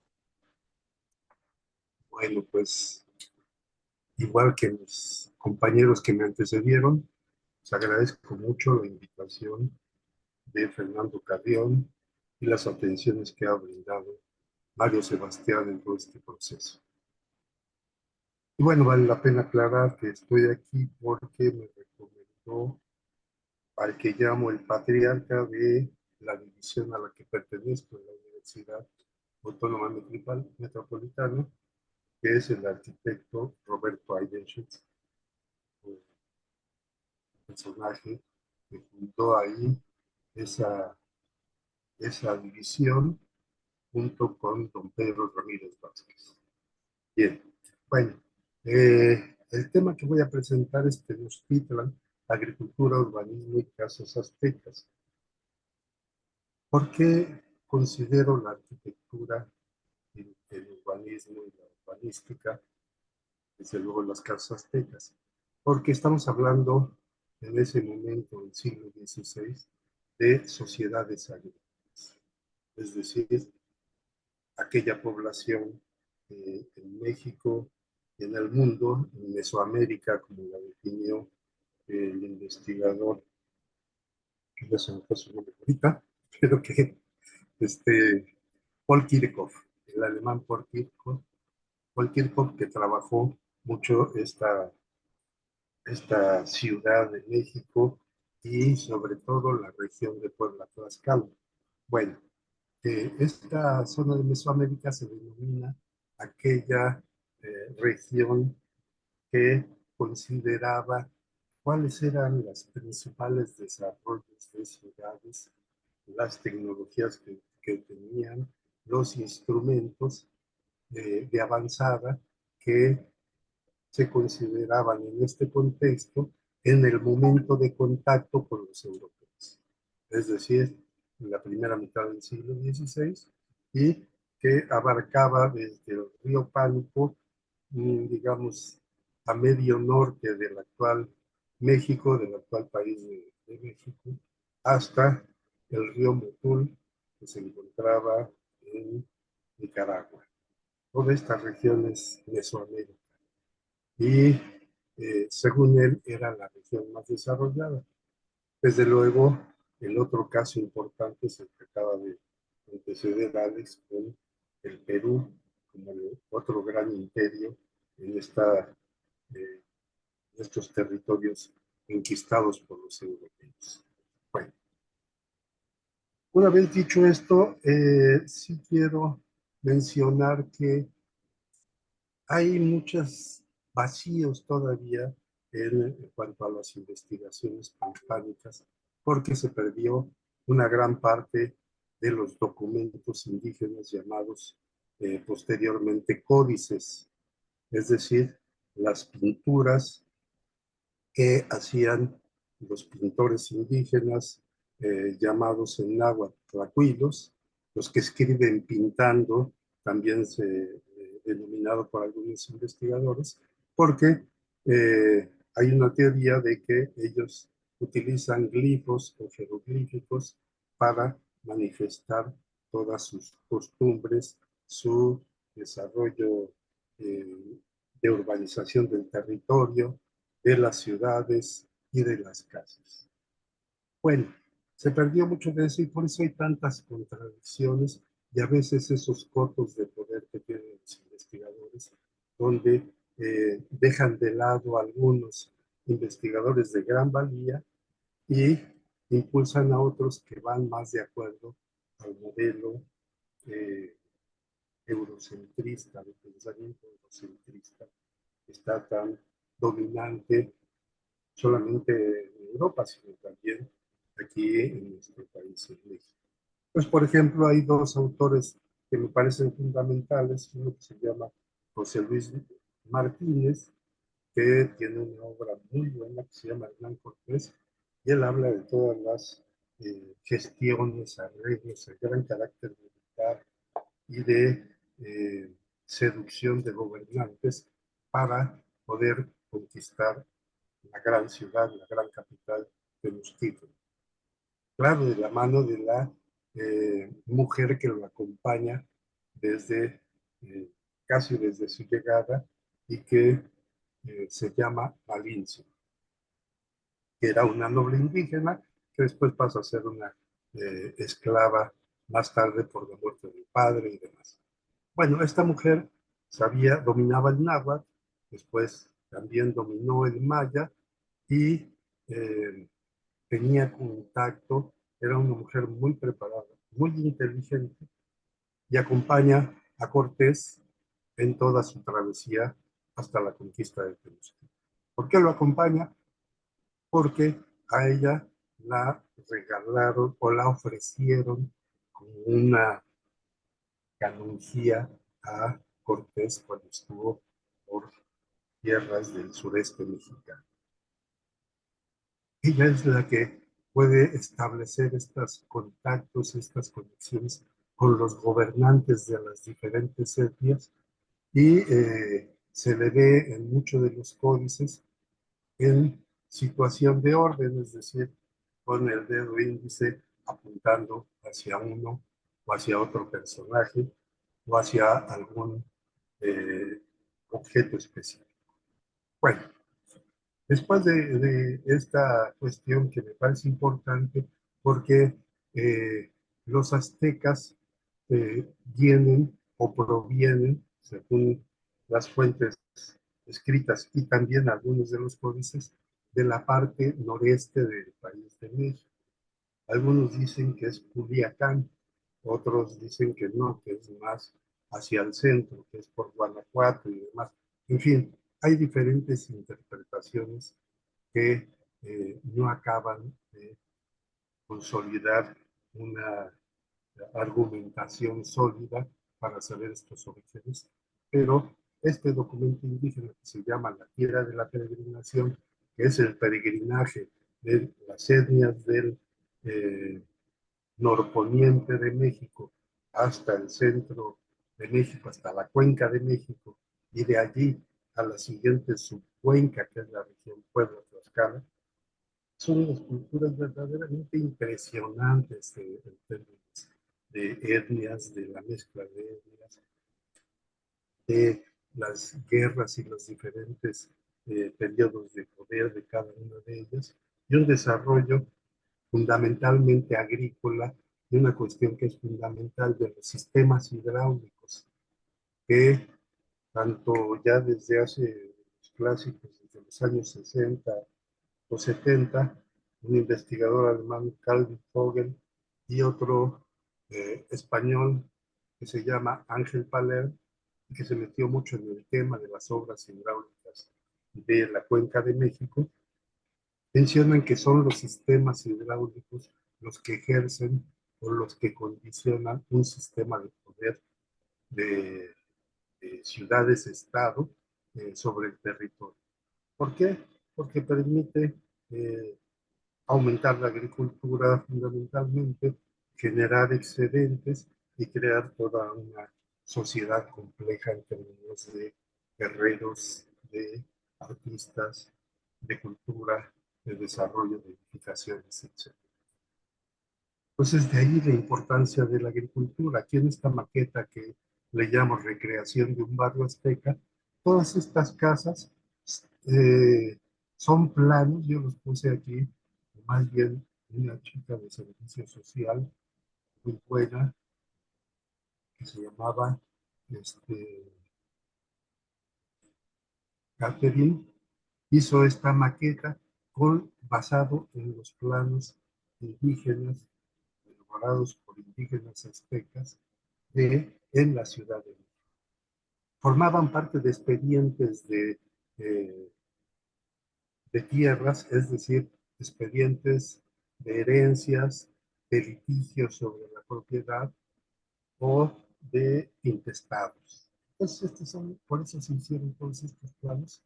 Bueno, pues igual que mis compañeros que me antecedieron, les agradezco mucho la invitación de Fernando Carrión y las atenciones que ha brindado Mario Sebastián en todo este proceso. Y bueno, vale la pena aclarar que estoy aquí porque me recomendó al que llamo el patriarca de la división a la que pertenezco en la Universidad Autónoma Metropolitana, que es el arquitecto Roberto Eibenschutz, un personaje que fundó ahí esa división junto con don Pedro Ramírez Vázquez. Bien, bueno, el tema que voy a presentar es Tenochtitlan, agricultura, urbanismo y casas aztecas. ¿Por qué considero la arquitectura, el urbanismo y la urbanística, desde luego las casas aztecas? Porque estamos hablando en ese momento, del siglo XVI, de sociedades agrícolas, es decir, aquella población en México y en el mundo, en Mesoamérica, como la definió el investigador, que ya se me fue su nombre ahorita, pero que Paul Kirchhoff, el alemán Paul Kirchhoff, que trabajó mucho esta ciudad de México y sobre todo la región de Puebla-Tlaxcala. Bueno, esta zona de Mesoamérica se denomina aquella región que consideraba cuáles eran los principales desarrollos de ciudades, las tecnologías que tenían, los instrumentos de avanzada que se consideraban en este contexto en el momento de contacto con los europeos, es decir, en la primera mitad del siglo XVI, y que abarcaba desde el río Pánuco, digamos, a medio norte del actual México, del actual país de México, hasta el río Motul, que se encontraba en Nicaragua. Todas estas regiones Mesoamérica. Y según él era la región más desarrollada. Desde luego, el otro caso importante es el que acaba de anteceder Alex con el Perú, como el otro gran imperio en estos territorios conquistados por los europeos. Bueno, una vez dicho esto, sí quiero mencionar que hay muchos vacíos todavía en cuanto a las investigaciones prehispánicas, porque se perdió una gran parte de los documentos indígenas llamados posteriormente códices, es decir, las pinturas que hacían los pintores indígenas llamados en náhuatl tlacuilos, los que escriben pintando, también se denominado por algunos investigadores, porque hay una teoría de que ellos utilizan glifos o jeroglíficos para manifestar todas sus costumbres, su desarrollo de urbanización del territorio, de las ciudades y de las casas. Bueno, se perdió mucho de eso y por eso hay tantas contradicciones y a veces esos cotos de poder que tienen los investigadores, donde dejan de lado a algunos investigadores de gran valía y impulsan a otros que van más de acuerdo al modelo eurocentrista, de pensamiento eurocentrista, que está tan dominante solamente en Europa, sino también aquí en nuestro país, en México. Pues, por ejemplo, hay dos autores que me parecen fundamentales, uno que se llama José Luis Martínez, que tiene una obra muy buena que se llama Hernán Cortés, y él habla de todas las gestiones, arreglos, el gran carácter militar y de seducción de gobernantes para poder conquistar la gran ciudad, la gran capital de los títulos. Claro, de la mano de la mujer que lo acompaña desde casi desde su llegada y que se llama Malinche, que era una noble indígena que después pasa a ser una esclava más tarde por la muerte del padre y demás. Bueno, esta mujer dominaba el náhuatl, después también dominó el maya y tenía contacto, era una mujer muy preparada, muy inteligente y acompaña a Cortés en toda su travesía hasta la conquista de Tenochtitlan. ¿Por qué lo acompaña? Porque a ella la regalaron o la ofrecieron como una canonjía a Cortés cuando estuvo por tierras del sureste mexicano. Ella es la que puede establecer estos contactos, estas conexiones con los gobernantes de las diferentes etnias y se le ve en muchos de los códices en situación de orden, es decir, con el dedo índice apuntando hacia uno o hacia otro personaje o hacia algún objeto específico. Bueno, después de esta cuestión que me parece importante, porque los aztecas vienen o provienen, según las fuentes escritas y también algunos de los códices, de la parte noreste del país de México. Algunos dicen que es Culiacán, otros dicen que no, que es más hacia el centro, que es por Guanajuato y demás. En fin, hay diferentes interpretaciones que no acaban de consolidar una argumentación sólida para saber estos orígenes, pero este documento indígena que se llama La Tierra de la Peregrinación, que es el peregrinaje de las etnias del norponiente de México hasta el centro de México, hasta la cuenca de México, y de allí a la siguiente subcuenca, que es la región Puebla-Tlaxcala, son unas culturas verdaderamente impresionantes en términos de etnias, de la mezcla de etnias, de las guerras y los diferentes periodos de poder de cada una de ellas, y un desarrollo fundamentalmente agrícola, y una cuestión que es fundamental de los sistemas hidráulicos, que tanto ya desde hace los clásicos, desde los años 60 o 70, un investigador alemán, Calvin Vogel, y otro español que se llama Ángel Paler, que se metió mucho en el tema de las obras hidráulicas de la Cuenca de México, mencionan que son los sistemas hidráulicos los que ejercen o los que condicionan un sistema de poder de ciudades-estado sobre el territorio. ¿Por qué? Porque permite aumentar la agricultura fundamentalmente, generar excedentes y crear toda una sociedad compleja en términos de guerreros, de artistas, de cultura, de desarrollo, de edificaciones, etc. Entonces, de ahí la importancia de la agricultura. Aquí en esta maqueta que le llamo recreación de un barrio azteca, todas estas casas son planos, yo los puse aquí, más bien una chica de servicio social muy buena, que se llamaba Catherine, hizo esta maqueta basado en los planos indígenas elaborados por indígenas aztecas en la Ciudad de México. Formaban parte de expedientes de tierras, es decir, expedientes de herencias, de litigios sobre la propiedad o de intestados. Entonces, por eso se hicieron todos estos planos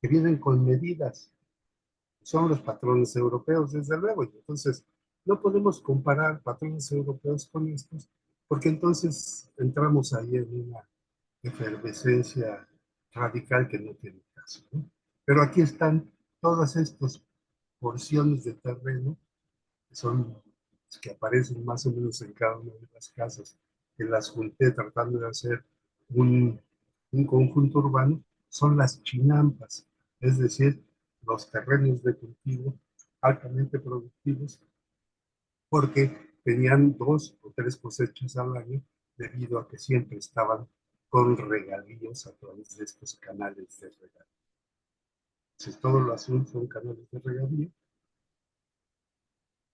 que vienen con medidas. Son los patrones europeos, desde luego, y entonces no podemos comparar patrones europeos con estos, porque entonces entramos ahí en una efervescencia radical que no tiene caso, ¿no? Pero aquí están todas estas porciones de terreno, que son que aparecen más o menos en cada una de las casas, que las junté tratando de hacer un conjunto urbano, son las chinampas, es decir, los terrenos de cultivo altamente productivos, porque tenían 2 o 3 cosechas al año debido a que siempre estaban con regadíos a través de estos canales de regadío. Entonces, todo lo azul son canales de regadío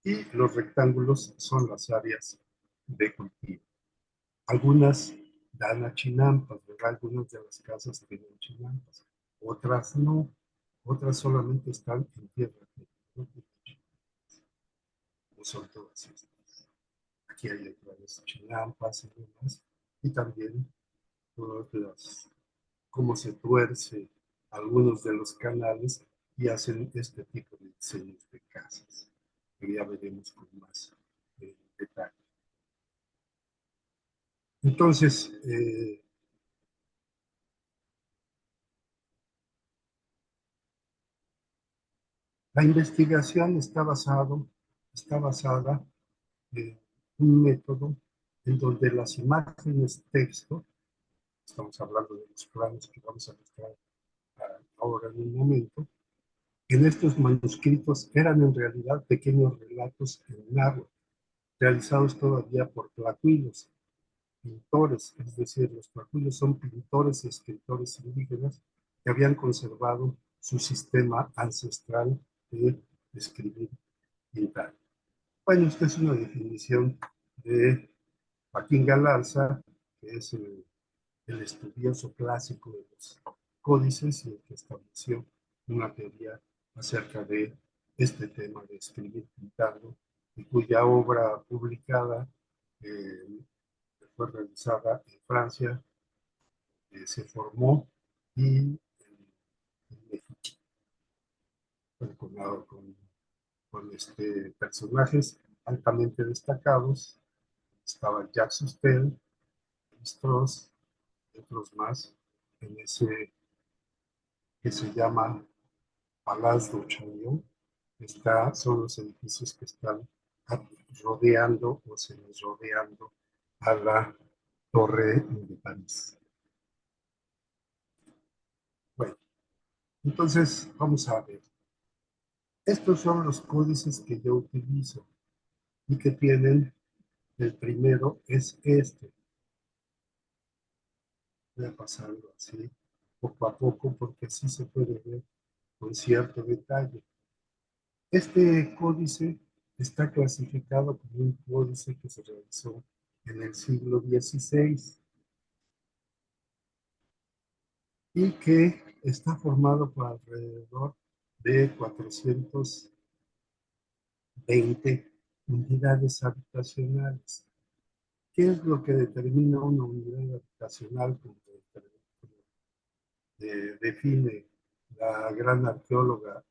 y los rectángulos son las áreas de cultivo. Algunas dan a chinampas, ¿verdad? Algunas de las casas tienen chinampas, otras no, otras solamente están en tierra. No son todas estas. Aquí hay otras chinampas y demás, y también todas las, cómo se tuerce algunos de los canales y hacen este tipo de diseños de casas, que ya veremos con más detalle. Entonces, la investigación está basada en un método en donde las imágenes texto, estamos hablando de los planos que vamos a mostrar ahora en un momento, en estos manuscritos eran en realidad pequeños relatos en náhuatl, realizados todavía por tlacuilos, pintores, es decir, los tlacuilos son pintores y escritores indígenas que habían conservado su sistema ancestral de escribir y pintar. Bueno, esta es una definición de Joaquín Galarza, que es el estudioso clásico de los códices y el que estableció una teoría acerca de este tema de escribir pintando, y cuya obra publicada fue realizada en Francia, se formó y en México, con personajes altamente destacados. Estaba Jacques Sustel, Strauss y otros más en ese que se llama Palaz de Chauillon. Son los edificios que están rodeando o semi-rodeando a la Torre de París. Bueno, entonces vamos a ver. Estos son los códices que yo utilizo y que tienen, el primero es este. Voy a pasarlo así, poco a poco, porque así se puede ver con cierto detalle. Este códice está clasificado como un códice que se realizó en el siglo XVI y que está formado por alrededor de 420 unidades habitacionales. ¿Qué es lo que determina una unidad habitacional? Como define la gran arqueóloga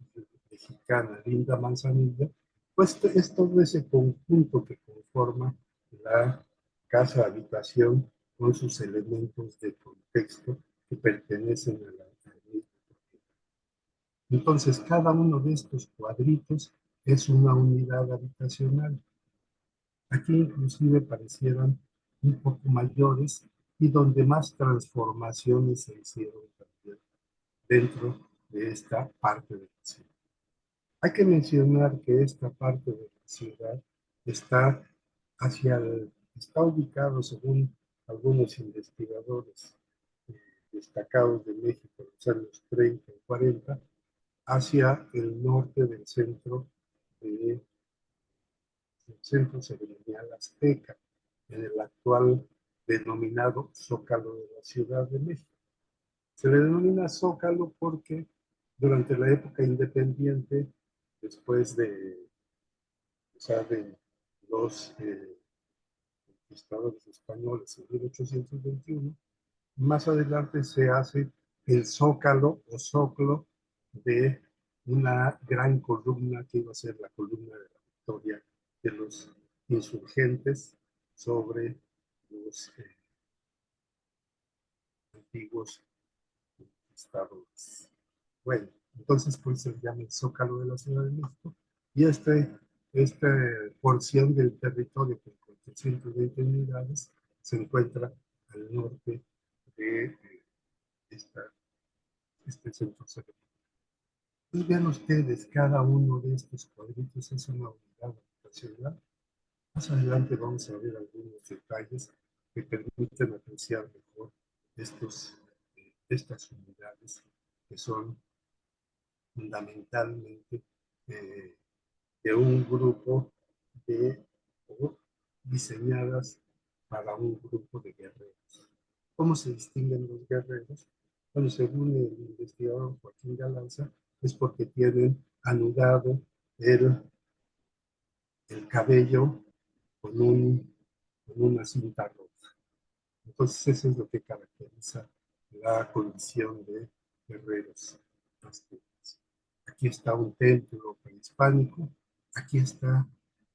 mexicana Linda Manzanilla, pues es todo ese conjunto que conforma la casa habitación con sus elementos de contexto que pertenecen a la misma. Entonces, cada uno de estos cuadritos es una unidad habitacional. Aquí inclusive parecieran un poco mayores y donde más transformaciones se hicieron también dentro de esta parte de la ciudad. Hay que mencionar que esta parte de la ciudad está está ubicado, según algunos investigadores destacados de México en los años 30 y 40, hacia el norte del centro ceremonial azteca, en el actual denominado Zócalo de la Ciudad de México. Se le denomina Zócalo porque durante la época independiente, después de los conquistadores españoles en 1821, más adelante se hace el Zócalo o Zócalo de una gran columna que iba a ser la columna de la victoria de los insurgentes sobre los antiguos conquistadores. Bueno, entonces pues se llama el Zócalo de la Ciudad de México y esta porción del territorio con 420 unidades se encuentra al norte de este centro ceremonial. Y vean ustedes, cada uno de estos cuadritos es una unidad habitacional. Más adelante vamos a ver algunos detalles que permiten apreciar mejor estas unidades que son fundamentalmente eh, de un grupo o diseñadas para un grupo de guerreros. ¿Cómo se distinguen los guerreros? Bueno, según el investigador Joaquín Galarza, es porque tienen anudado el cabello con una cinta roja. Entonces eso es lo que caracteriza la condición de guerreros aztecas. Aquí está un templo prehispánico, aquí está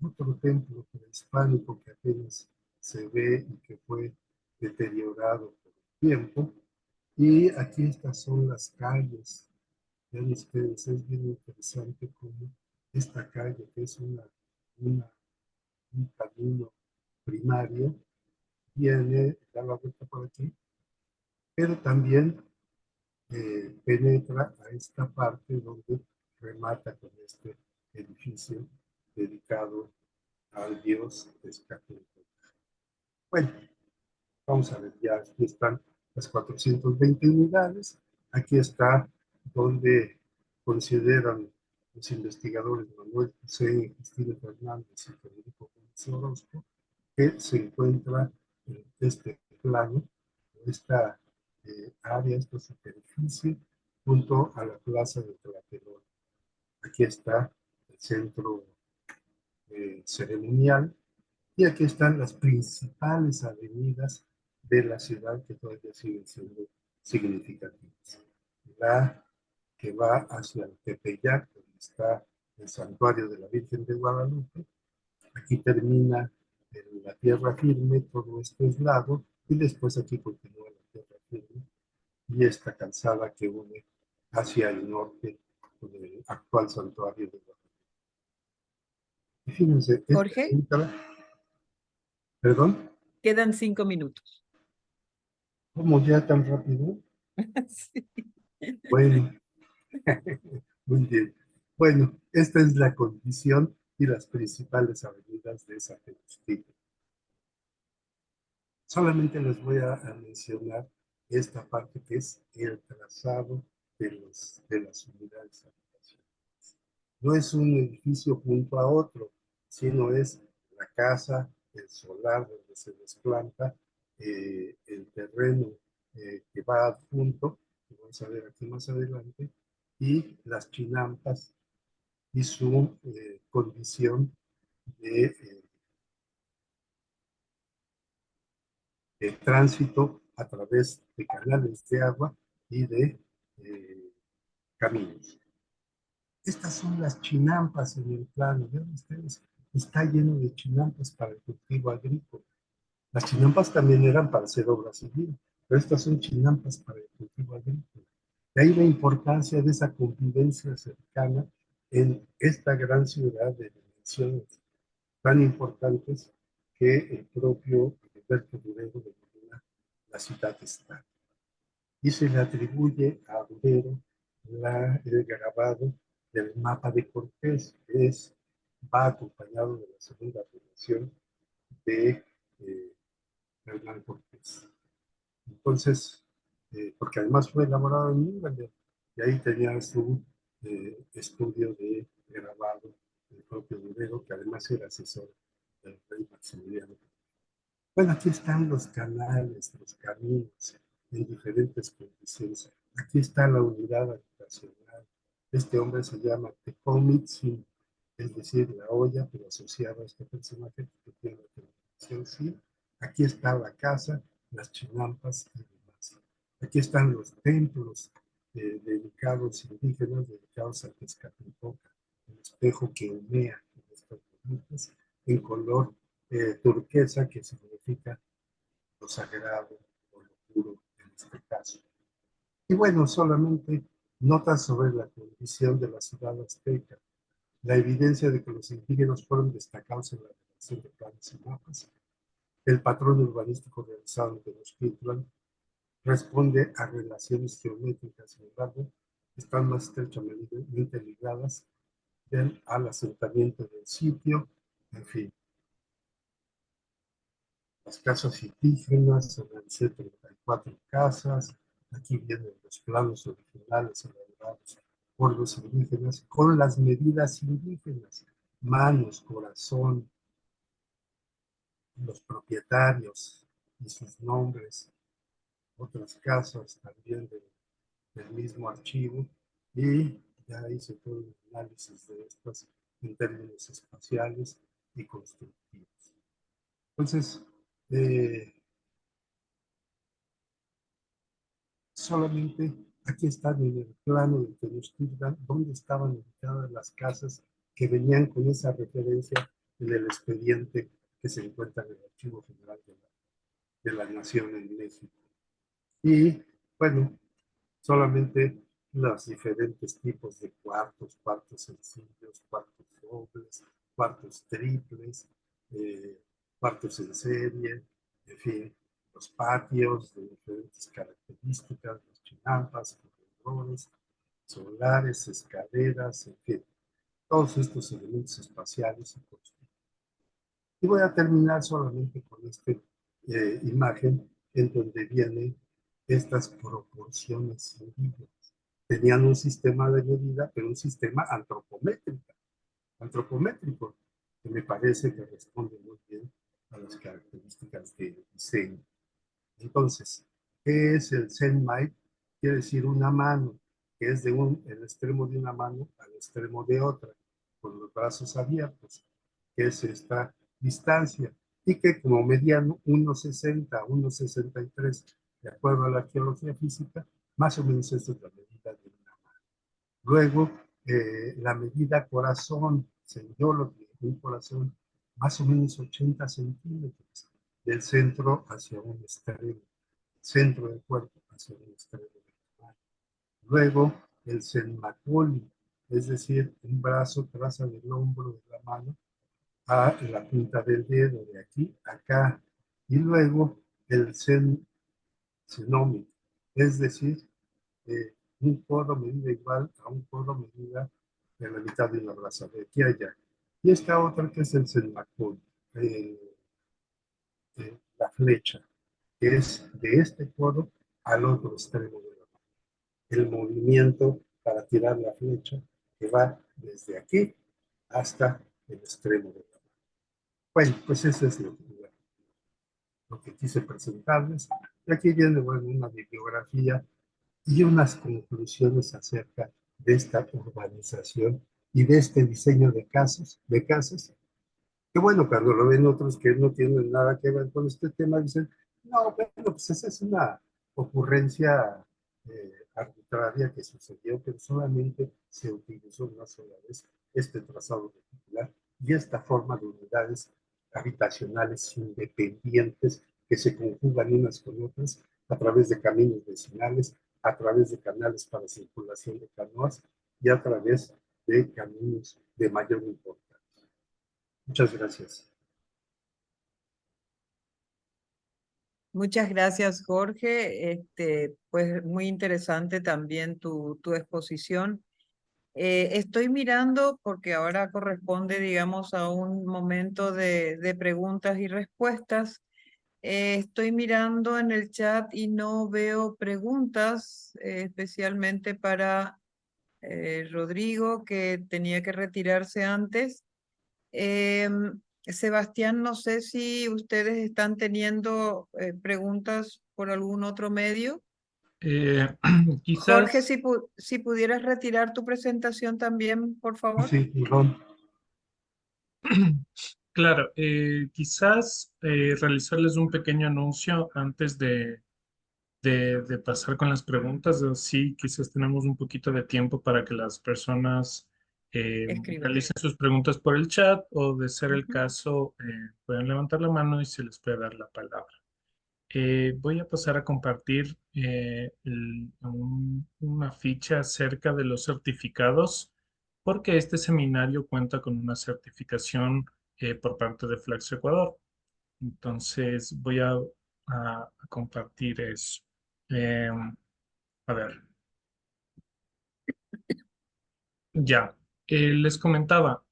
otro templo prehispánico que apenas se ve y que fue deteriorado por el tiempo. Y aquí estas son las calles. Vean ustedes, es bien interesante cómo esta calle, que es una, un camino primario, viene, da la vuelta por aquí, pero también penetra a esta parte donde remata con este edificio dedicado al dios Tezcatlipoca. Bueno, vamos a ver, ya aquí están las 420 unidades. Aquí está donde consideran los investigadores Manuel José, Cristina Fernández y Federico Gómez Orozco que se encuentra en este plano, esta área, esta superficie, junto a la plaza de Tlatelolco. Aquí está el centro ceremonial y aquí están las principales avenidas de la ciudad que todavía siguen siendo significativas. La que va hacia el Tepeyac, donde está el santuario de la Virgen de Guadalupe. Aquí termina la tierra firme, todo esto es lago, y después aquí continúa la tierra firme y esta calzada que une hacia el norte con el actual santuario de Guadalupe. Y fíjense, Jorge, perdón, quedan 5 minutos. ¿cómo ya tan rápido? Sí. Bueno, muy bien. Bueno, esta es la condición y las principales avenidas de esa Tenochtitlan. Solamente les voy a mencionar esta parte que es el trazado de las unidades habitacionales. No es un edificio junto a otro, sino es la casa, el solar donde se desplanta, el terreno que va adjunto, que vamos a ver aquí más adelante, y las chinampas y su condición de tránsito a través de canales de agua y de caminos. Estas son las chinampas en el plano. Vean ustedes, está lleno de chinampas para el cultivo agrícola. Las chinampas también eran para hacer obra civil, pero estas son chinampas para el cultivo agrícola. De ahí la importancia de esa convivencia cercana en esta gran ciudad de dimensiones tan importantes que el propio Alberto Durero denomina la ciudad-estado. Y se le atribuye a Durero el grabado del mapa de Cortés, que va acompañado de la segunda población de Hernán Cortés. Entonces, porque además fue elaborado en Nuremberg, y ahí tenía su estudio de grabado del propio Durero, que además era asesor del rey Maximiliano. Bueno, aquí están los canales, los caminos en diferentes condiciones. Aquí está la unidad habitacional. Este hombre se llama Tecomitzin, es decir, la olla, pero asociada a este personaje que tiene la televisión, sí. Aquí está la casa, las chinampas y demás. Aquí están los templos dedicados, indígenas, dedicados a Tezcatlipoca, el espejo que humea en estas bonitas, en color turquesa, que significa lo sagrado o lo puro en este caso. Y bueno, solamente notas sobre la condición de la ciudad azteca, la evidencia de que los indígenas fueron destacados en la redacción de planes y mapas, el patrón urbanístico realizado en Tenochtitlan responde a relaciones geométricas, sin embargo, están más estrechamente ligadas al asentamiento del sitio, en fin. Las casas indígenas, analicé 34 casas. Aquí vienen los planos originales elaborados por los indígenas con las medidas indígenas, manos, corazón, los propietarios y sus nombres, otras casas también del mismo archivo, y ya hice todo el análisis de estas en términos espaciales y constructivos. Entonces, solamente aquí están en el plano de Tenochtitlan dónde estaban ubicadas las casas que venían con esa referencia en el expediente que se encuentra en el Archivo General de la Nación en México. Y bueno, solamente los diferentes tipos de cuartos, cuartos sencillos, cuartos dobles, cuartos triples, cuartos en serie, en fin, los patios de diferentes características, los chinampas, corredores, solares, escaleras, en fin, todos estos elementos espaciales y constructivos. Y voy a terminar solamente con esta imagen en donde vienen estas proporciones indígenas. Tenían un sistema de medida, pero un sistema antropométrico, que me parece que responde muy bien a las características de diseño. Entonces, ¿qué es el Zenmai? Quiere decir una mano, que es de el extremo de una mano al extremo de otra, con los brazos abiertos, que es esta distancia, y que como mediano 1,60, 1,63, de acuerdo a la geología física, más o menos esta es la medida de una mano. Luego, la medida corazón, yo lo que un corazón más o menos 80 centímetros, del centro hacia un extremo, centro del cuerpo hacia un extremo del mano. Luego, el cenmacoli, es decir, un brazo traza del hombro de la mano a la punta del dedo, de aquí a acá. Y luego, el cenómetro, es decir, un codo medida igual a un codo medida de la mitad de una braza, de aquí a allá. Y esta otra que es el cenmacoli, la flecha, que es de este codo al otro extremo de la mano. El movimiento para tirar la flecha que va desde aquí hasta el extremo de la mano. Bueno, pues eso es lo que quise presentarles. Y aquí viene, bueno, una bibliografía y unas conclusiones acerca de esta urbanización y de este diseño de casas, que bueno, cuando lo ven otros que no tienen nada que ver con este tema, dicen, no, bueno, pues esa es una ocurrencia arbitraria que sucedió, pero solamente se utilizó una sola vez este trazado reticular y esta forma de unidades habitacionales independientes que se conjugan unas con otras a través de caminos vecinales, a través de canales para circulación de canoas y a través de caminos de mayor importancia. Muchas gracias. Muchas gracias, Jorge. Pues muy interesante también tu exposición. Estoy mirando porque ahora corresponde, digamos, a un momento de preguntas y respuestas. Estoy mirando en el chat y no veo preguntas, especialmente para Rodrigo, que tenía que retirarse antes. Sebastián, no sé si ustedes están teniendo preguntas por algún otro medio. Jorge, Quizás, si pudieras retirar tu presentación también, por favor. Sí, perdón. claro, quizás realizarles un pequeño anuncio antes de pasar con las preguntas. Sí, quizás tenemos un poquito de tiempo para que las personas Escriban. realicen sus preguntas por el chat o, de ser el Ujú. caso, pueden levantar la mano y se les puede dar la palabra. Voy a pasar a compartir una ficha acerca de los certificados, porque este seminario cuenta con una certificación por parte de Flaxo Ecuador. Entonces voy a compartir eso. A ver, ya. Les comentaba,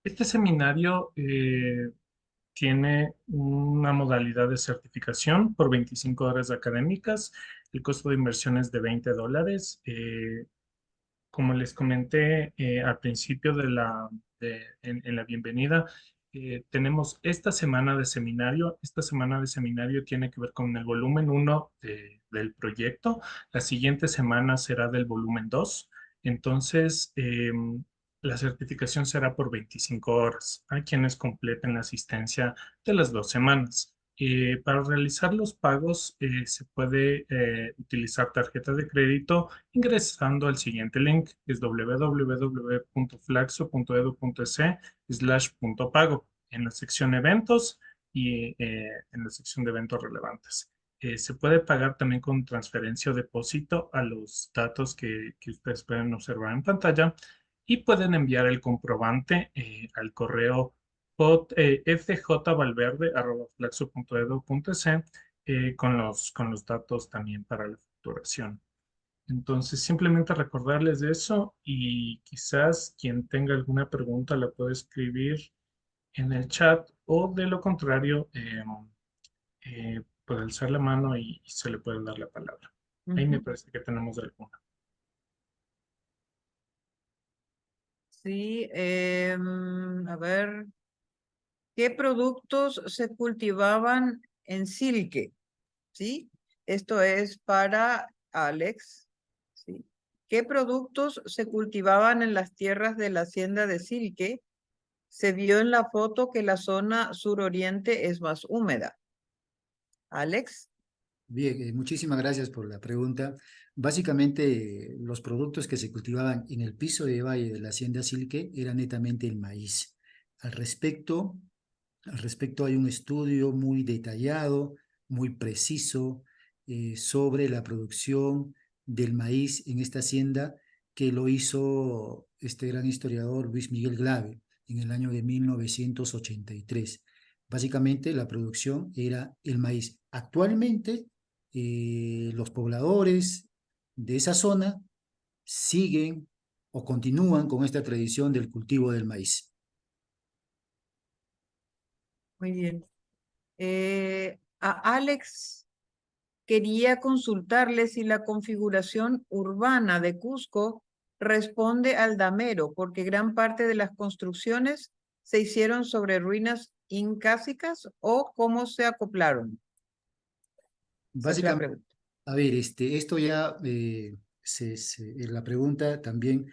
este seminario tiene una modalidad de certificación por 25 horas académicas. El costo de inversión es de $20. Como les comenté al principio en la bienvenida, tenemos esta semana de seminario. Esta semana de seminario tiene que ver con el volumen 1 del proyecto. La siguiente semana será del volumen 2. Entonces, la certificación será por 25 horas a quienes completen la asistencia de las 2 semanas. Para realizar los pagos se puede utilizar tarjeta de crédito ingresando al siguiente link, que es www.flaxo.edu.es/pago en la sección eventos y en la sección de eventos relevantes. Se puede pagar también con transferencia o depósito a los datos que ustedes pueden observar en pantalla y pueden enviar el comprobante al correo fjvalverde@flaxo.edu.es con los datos también para la facturación. Entonces, simplemente recordarles de eso y quizás quien tenga alguna pregunta la puede escribir en el chat o de lo contrario, puede alzar la mano y se le puede dar la palabra. Ahí me parece que tenemos alguna. Sí, a ver, ¿qué productos se cultivaban en Silque? ¿Sí? Esto es para Alex. ¿Sí? ¿Qué productos se cultivaban en las tierras de la hacienda de Silque? Se vio en la foto que la zona suroriente es más húmeda. Alex. Bien, muchísimas gracias por la pregunta. Básicamente, los productos que se cultivaban en el piso de valle de la hacienda Silque era netamente el maíz. Al respecto, Al respecto, hay un estudio muy detallado, muy preciso, sobre la producción del maíz en esta hacienda, que lo hizo este gran historiador Luis Miguel Glave en el año de 1983. Básicamente, la producción era el maíz. Actualmente, los pobladores de esa zona siguen o continúan con esta tradición del cultivo del maíz. Muy bien. A Alex quería consultarle si la configuración urbana de Cusco responde al damero, porque gran parte de las construcciones se hicieron sobre ruinas incásicas o cómo se acoplaron. Esa es la Básicamente, pregunta. a ver, esto ya, la pregunta también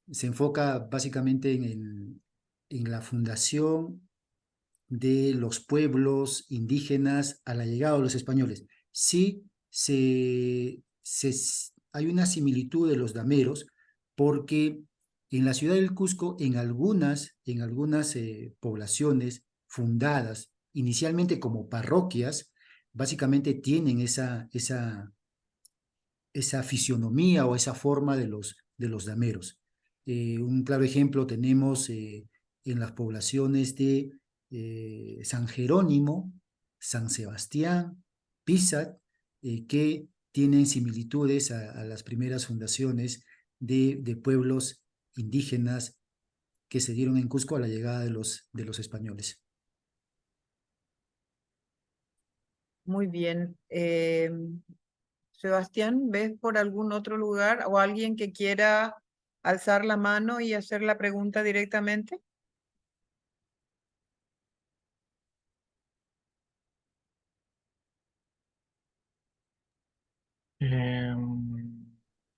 se enfoca básicamente en la fundación de los pueblos indígenas a la llegada de los españoles. Sí, hay una similitud de los dameros porque en la ciudad del Cusco, en algunas poblaciones fundadas inicialmente como parroquias, básicamente tienen esa fisionomía o esa forma de los dameros. Un claro ejemplo tenemos en las poblaciones de San Jerónimo, San Sebastián, Pisac, que tienen similitudes a las primeras fundaciones de pueblos indígenas que se dieron en Cusco a la llegada de los españoles. Muy bien. Sebastián, ¿ves por algún otro lugar o alguien que quiera alzar la mano y hacer la pregunta directamente?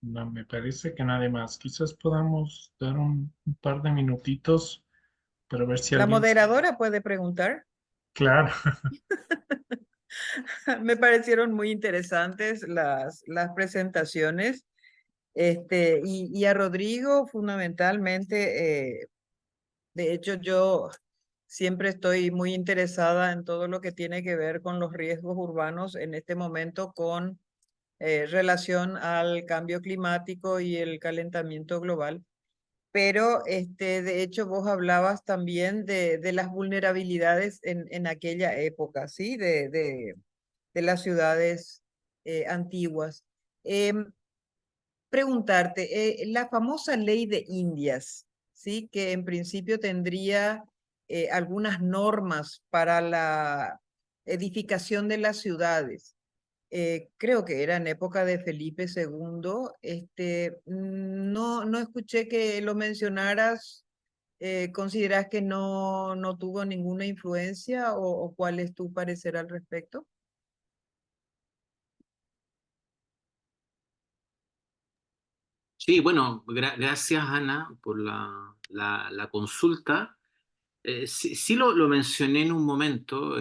No, me parece que nadie más. Quizás podamos dar un par de minutitos para ver si La alguien... moderadora puede preguntar. Claro. Me parecieron muy interesantes las presentaciones. Y a Rodrigo, fundamentalmente, de hecho, yo siempre estoy muy interesada en todo lo que tiene que ver con los riesgos urbanos en este momento con relación al cambio climático y el calentamiento global. Pero de hecho vos hablabas también de las vulnerabilidades en aquella época, ¿sí? De las ciudades antiguas. Em, Preguntarte, la famosa ley de Indias, ¿sí? Que en principio tendría algunas normas para la edificación de las ciudades. Creo que era en época de Felipe II. No escuché que lo mencionaras. ¿Consideras que no tuvo ninguna influencia o cuál es tu parecer al respecto? Sí, bueno, gracias Ana por la consulta. Sí, lo mencioné en un momento,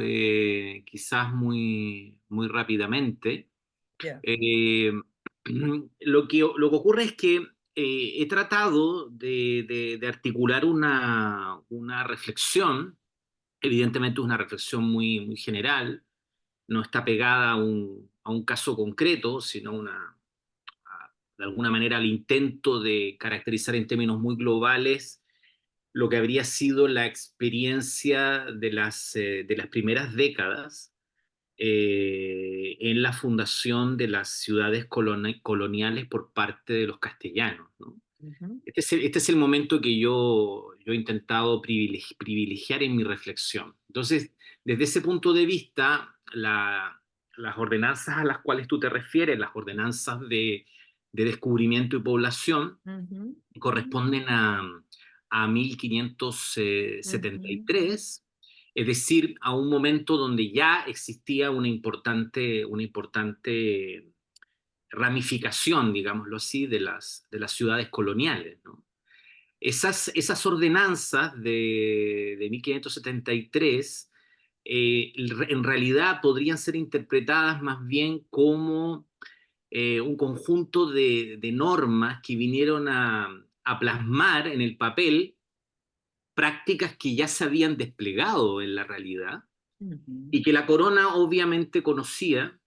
quizás muy rápidamente. Ya. Eh, lo que ocurre es que he tratado de articular una reflexión. Evidentemente es una reflexión muy general, no está pegada a un caso concreto, sino de alguna manera al intento de caracterizar en términos muy globales lo que habría sido la experiencia de las primeras décadas en la fundación de las ciudades coloniales por parte de los castellanos, ¿no? Ujú. Este es el momento que yo he intentado privilegiar en mi reflexión. Entonces, desde ese punto de vista, las ordenanzas a las cuales tú te refieres, las ordenanzas de descubrimiento y población, Ujú. corresponden a Ujú. 1573, es decir, a un momento donde ya existía una importante ramificación, digámoslo así, de las ciudades coloniales, ¿no? Esas ordenanzas de 1573 en realidad podrían ser interpretadas más bien como un conjunto de normas que vinieron a plasmar en el papel prácticas que ya se habían desplegado en la realidad Ujú. y que la corona obviamente conocía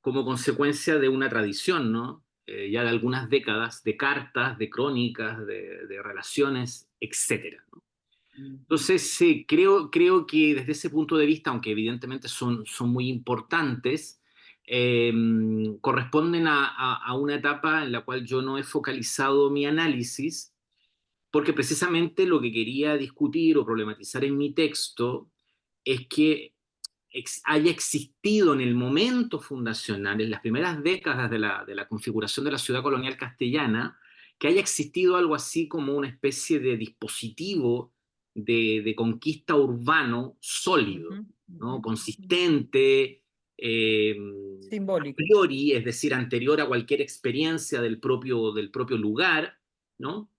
como consecuencia de una tradición, ¿no? Ya de algunas décadas, de cartas, de crónicas, de relaciones, etcétera, ¿no? Ujú. Entonces, sí, creo que desde ese punto de vista, aunque evidentemente son muy importantes, eh, corresponden a una etapa en la cual yo no he focalizado mi análisis, porque precisamente lo que quería discutir o problematizar en mi texto es que haya existido en el momento fundacional, en las primeras décadas de la configuración de la ciudad colonial castellana, que haya existido algo así como una especie de dispositivo de conquista urbano sólido, Ujú. ¿no? Ujú. Consistente, a Simbólico. priori, es decir, anterior a cualquier experiencia del propio lugar, ¿no?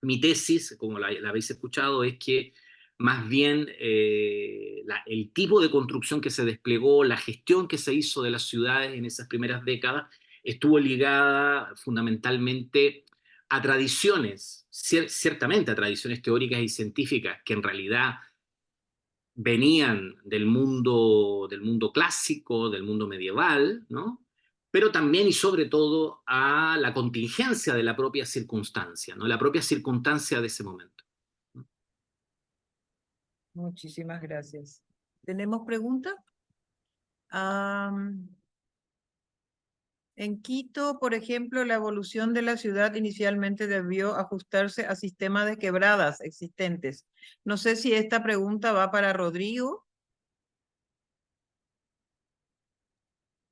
Mi tesis, como la habéis escuchado, es que más bien el tipo de construcción que se desplegó, la gestión que se hizo de las ciudades en esas primeras décadas, estuvo ligada fundamentalmente a tradiciones, ciertamente a tradiciones teóricas y científicas que en realidad venían del mundo clásico, del mundo medieval, ¿no? Pero también y sobre todo a la contingencia de la propia circunstancia, ¿no? La propia circunstancia de ese momento. Muchísimas gracias. ¿Tenemos preguntas? Am, en Quito, por ejemplo, la evolución de la ciudad inicialmente debió ajustarse a sistemas de quebradas existentes. No sé si esta pregunta va para Rodrigo,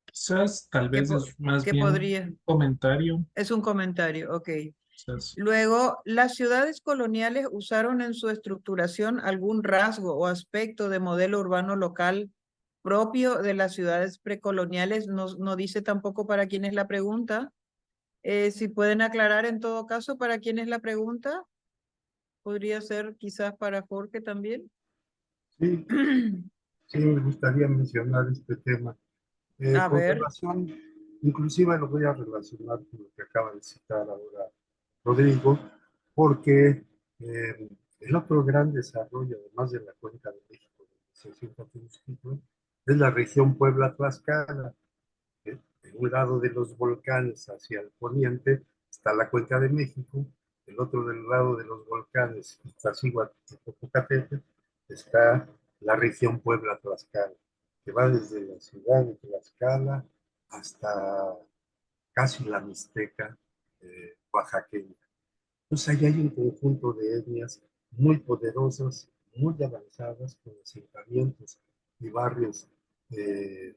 Quizás, tal que, vez es más que bien podría, un comentario. es un comentario, ok. Quizás. Luego, ¿las ciudades coloniales usaron en su estructuración algún rasgo o aspecto de modelo urbano local propio de las ciudades precoloniales? No dice tampoco para quién es la pregunta. Si pueden aclarar en todo caso para quién es la pregunta, podría ser quizás para Jorge también. Sí, sí, me gustaría mencionar este tema. A Con ver. relación, inclusive lo voy a relacionar con lo que acaba de citar ahora Rodrigo, porque el otro gran desarrollo, además de la cuenca de México, donde se sienta Tenochtitlan, es la región Puebla-Tlaxcala. De un lado de los volcanes hacia el poniente está la cuenca de México, del otro del lado de los volcanes, Iztaccíhuatl y Popocatépetl, está la región Puebla-Tlaxcala, que va desde la ciudad de Tlaxcala hasta casi la Mixteca oaxaqueña. Entonces ahí hay un conjunto de etnias muy poderosas, muy avanzadas, con asentamientos y barrios de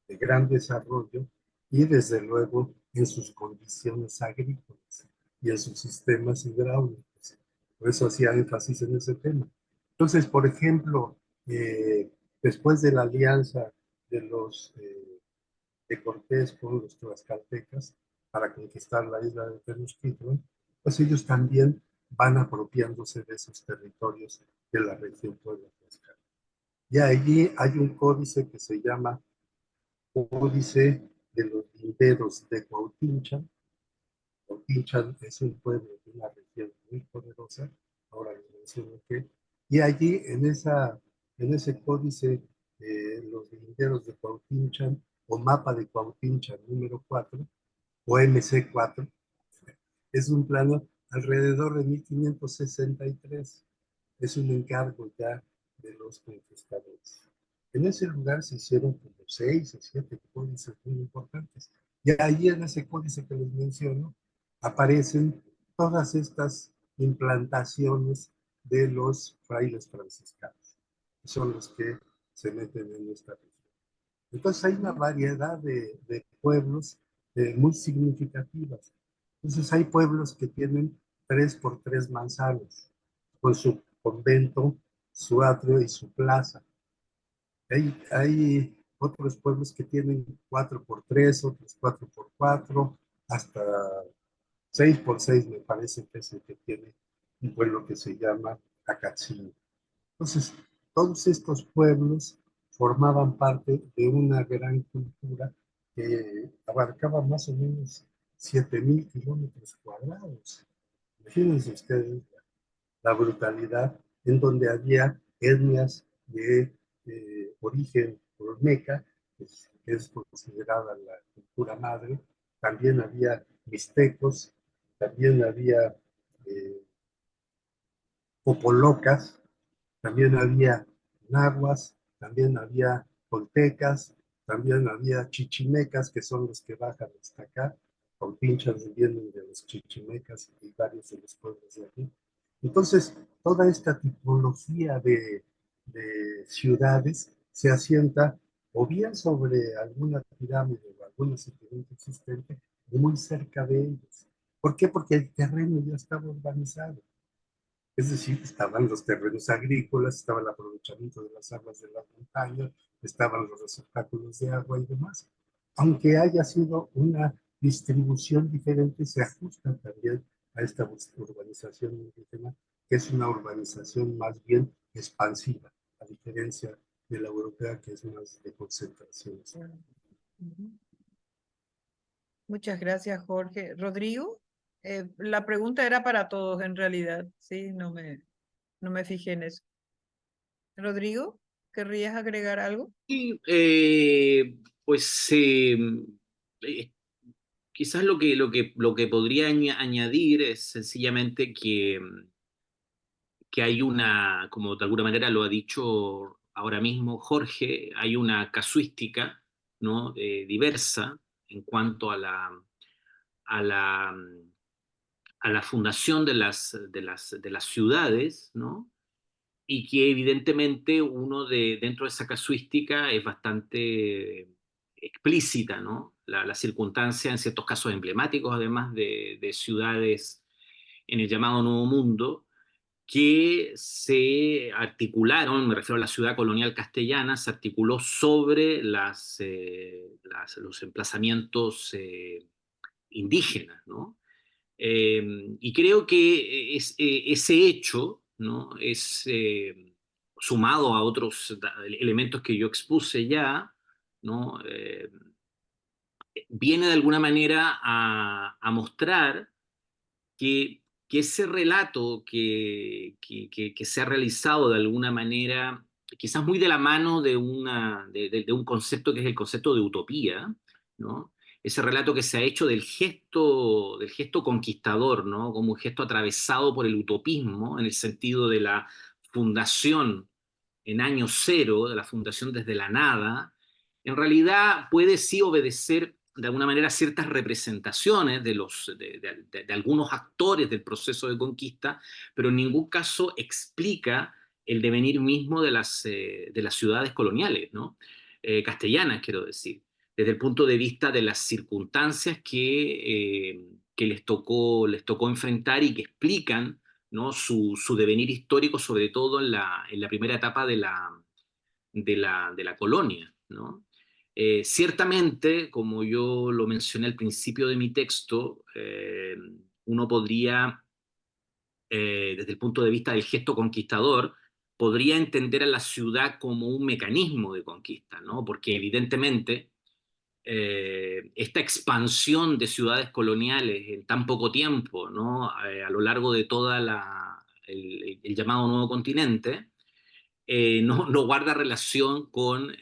gran desarrollo, y desde luego en sus condiciones agrícolas y en sus sistemas hidráulicos. Por eso hacía énfasis en ese tema. Entonces, por ejemplo, después de la alianza de de Cortés con los tlaxcaltecas para conquistar la isla de Tenochtitlan, pues ellos también van apropiándose de esos territorios de la región Puebla-Tlaxcala. Y allí hay un códice que se llama Códice de los Linderos de Cuauhtinchan. Cuauhtinchan es un pueblo de una región muy poderosa, ahora les menciono qué, y allí en ese códice, los linderos de Cuauhtinchan, o mapa de Cuauhtinchan número 4, o MC4, es un plano alrededor de 1563. Es un encargo ya de los conquistadores. En ese lugar se hicieron como 6 o 7 códices muy importantes. Y ahí en ese códice que les menciono aparecen todas estas implantaciones de los frailes franciscanos, que son los que se meten en esta región. Entonces hay una variedad de pueblos muy significativas. Entonces hay pueblos que tienen 3 por 3 manzanas, con su convento, su atrio y su plaza. Hay otros pueblos que tienen 4 por 3, otros 4 por 4, hasta 6 por 6 me parece que es el que tiene un pueblo que se llama Acatzin. Entonces, todos estos pueblos formaban parte de una gran cultura que abarcaba más o menos 7,000 kilómetros cuadrados. Imagínense ustedes la brutalidad en donde había etnias de origen olmeca, que es considerada la cultura madre, también había mixtecos, también había eh, popolocas, también había nahuas, también había toltecas, también había chichimecas, que son los que bajan hasta acá, con pinchas vienen de los chichimecas y varios de los pueblos de aquí. Entonces, toda esta tipología de ciudades se asienta o bien sobre alguna pirámide o alguna sedimento existente, muy cerca de ellos. ¿Por qué? Porque el terreno ya estaba urbanizado. Es decir, estaban los terrenos agrícolas, estaba el aprovechamiento de las aguas de las montañas, estaban los receptáculos de agua y demás. Aunque haya sido una distribución diferente, se ajusta también a esta urbanización indígena, que es una urbanización más bien expansiva, a diferencia de la europea, que es más de concentración. Muchas gracias, Jorge. Rodrigo, la pregunta era para todos en realidad, sí, no me fijé en eso. Rodrigo, ¿querrías agregar algo? Y, pues eh, quizás lo que podría añadir es sencillamente que hay una, como de alguna manera lo ha dicho ahora mismo Jorge, hay una casuística, ¿no? Diversa en cuanto a la, a la fundación de las ciudades, ¿no? Y que evidentemente uno dentro de esa casuística es bastante explícita, ¿no? La circunstancia, en ciertos casos emblemáticos, además de ciudades en el llamado Nuevo Mundo, que se articularon, me refiero a la ciudad colonial castellana, se articuló sobre los emplazamientos indígenas, ¿no? Y creo que ese hecho, ¿no? Es sumado a otros elementos que yo expuse ya, ¿no? Viene de alguna manera a mostrar que ese relato que se ha realizado de alguna manera, quizás muy de la mano de un concepto que es el concepto de utopía, ¿no? Ese relato que se ha hecho del gesto conquistador, ¿no? Como un gesto atravesado por el utopismo, en el sentido de la fundación en año cero, de la fundación desde la nada, en realidad puede sí obedecer de alguna manera ciertas representaciones de algunos actores del proceso de conquista, pero en ningún caso explica el devenir mismo de las ciudades coloniales, ¿no? Castellanas, quiero decir, desde el punto de vista de las circunstancias que les tocó enfrentar y que explican, ¿no? su devenir histórico, sobre todo en la primera etapa de la colonia, ¿no? Ciertamente, como yo lo mencioné al principio de mi texto, uno podría, desde el punto de vista del gesto conquistador, podría entender a la ciudad como un mecanismo de conquista, ¿no? Porque evidentemente esta expansión de ciudades coloniales en tan poco tiempo, ¿no? A lo largo de toda el llamado nuevo continente, no guarda relación con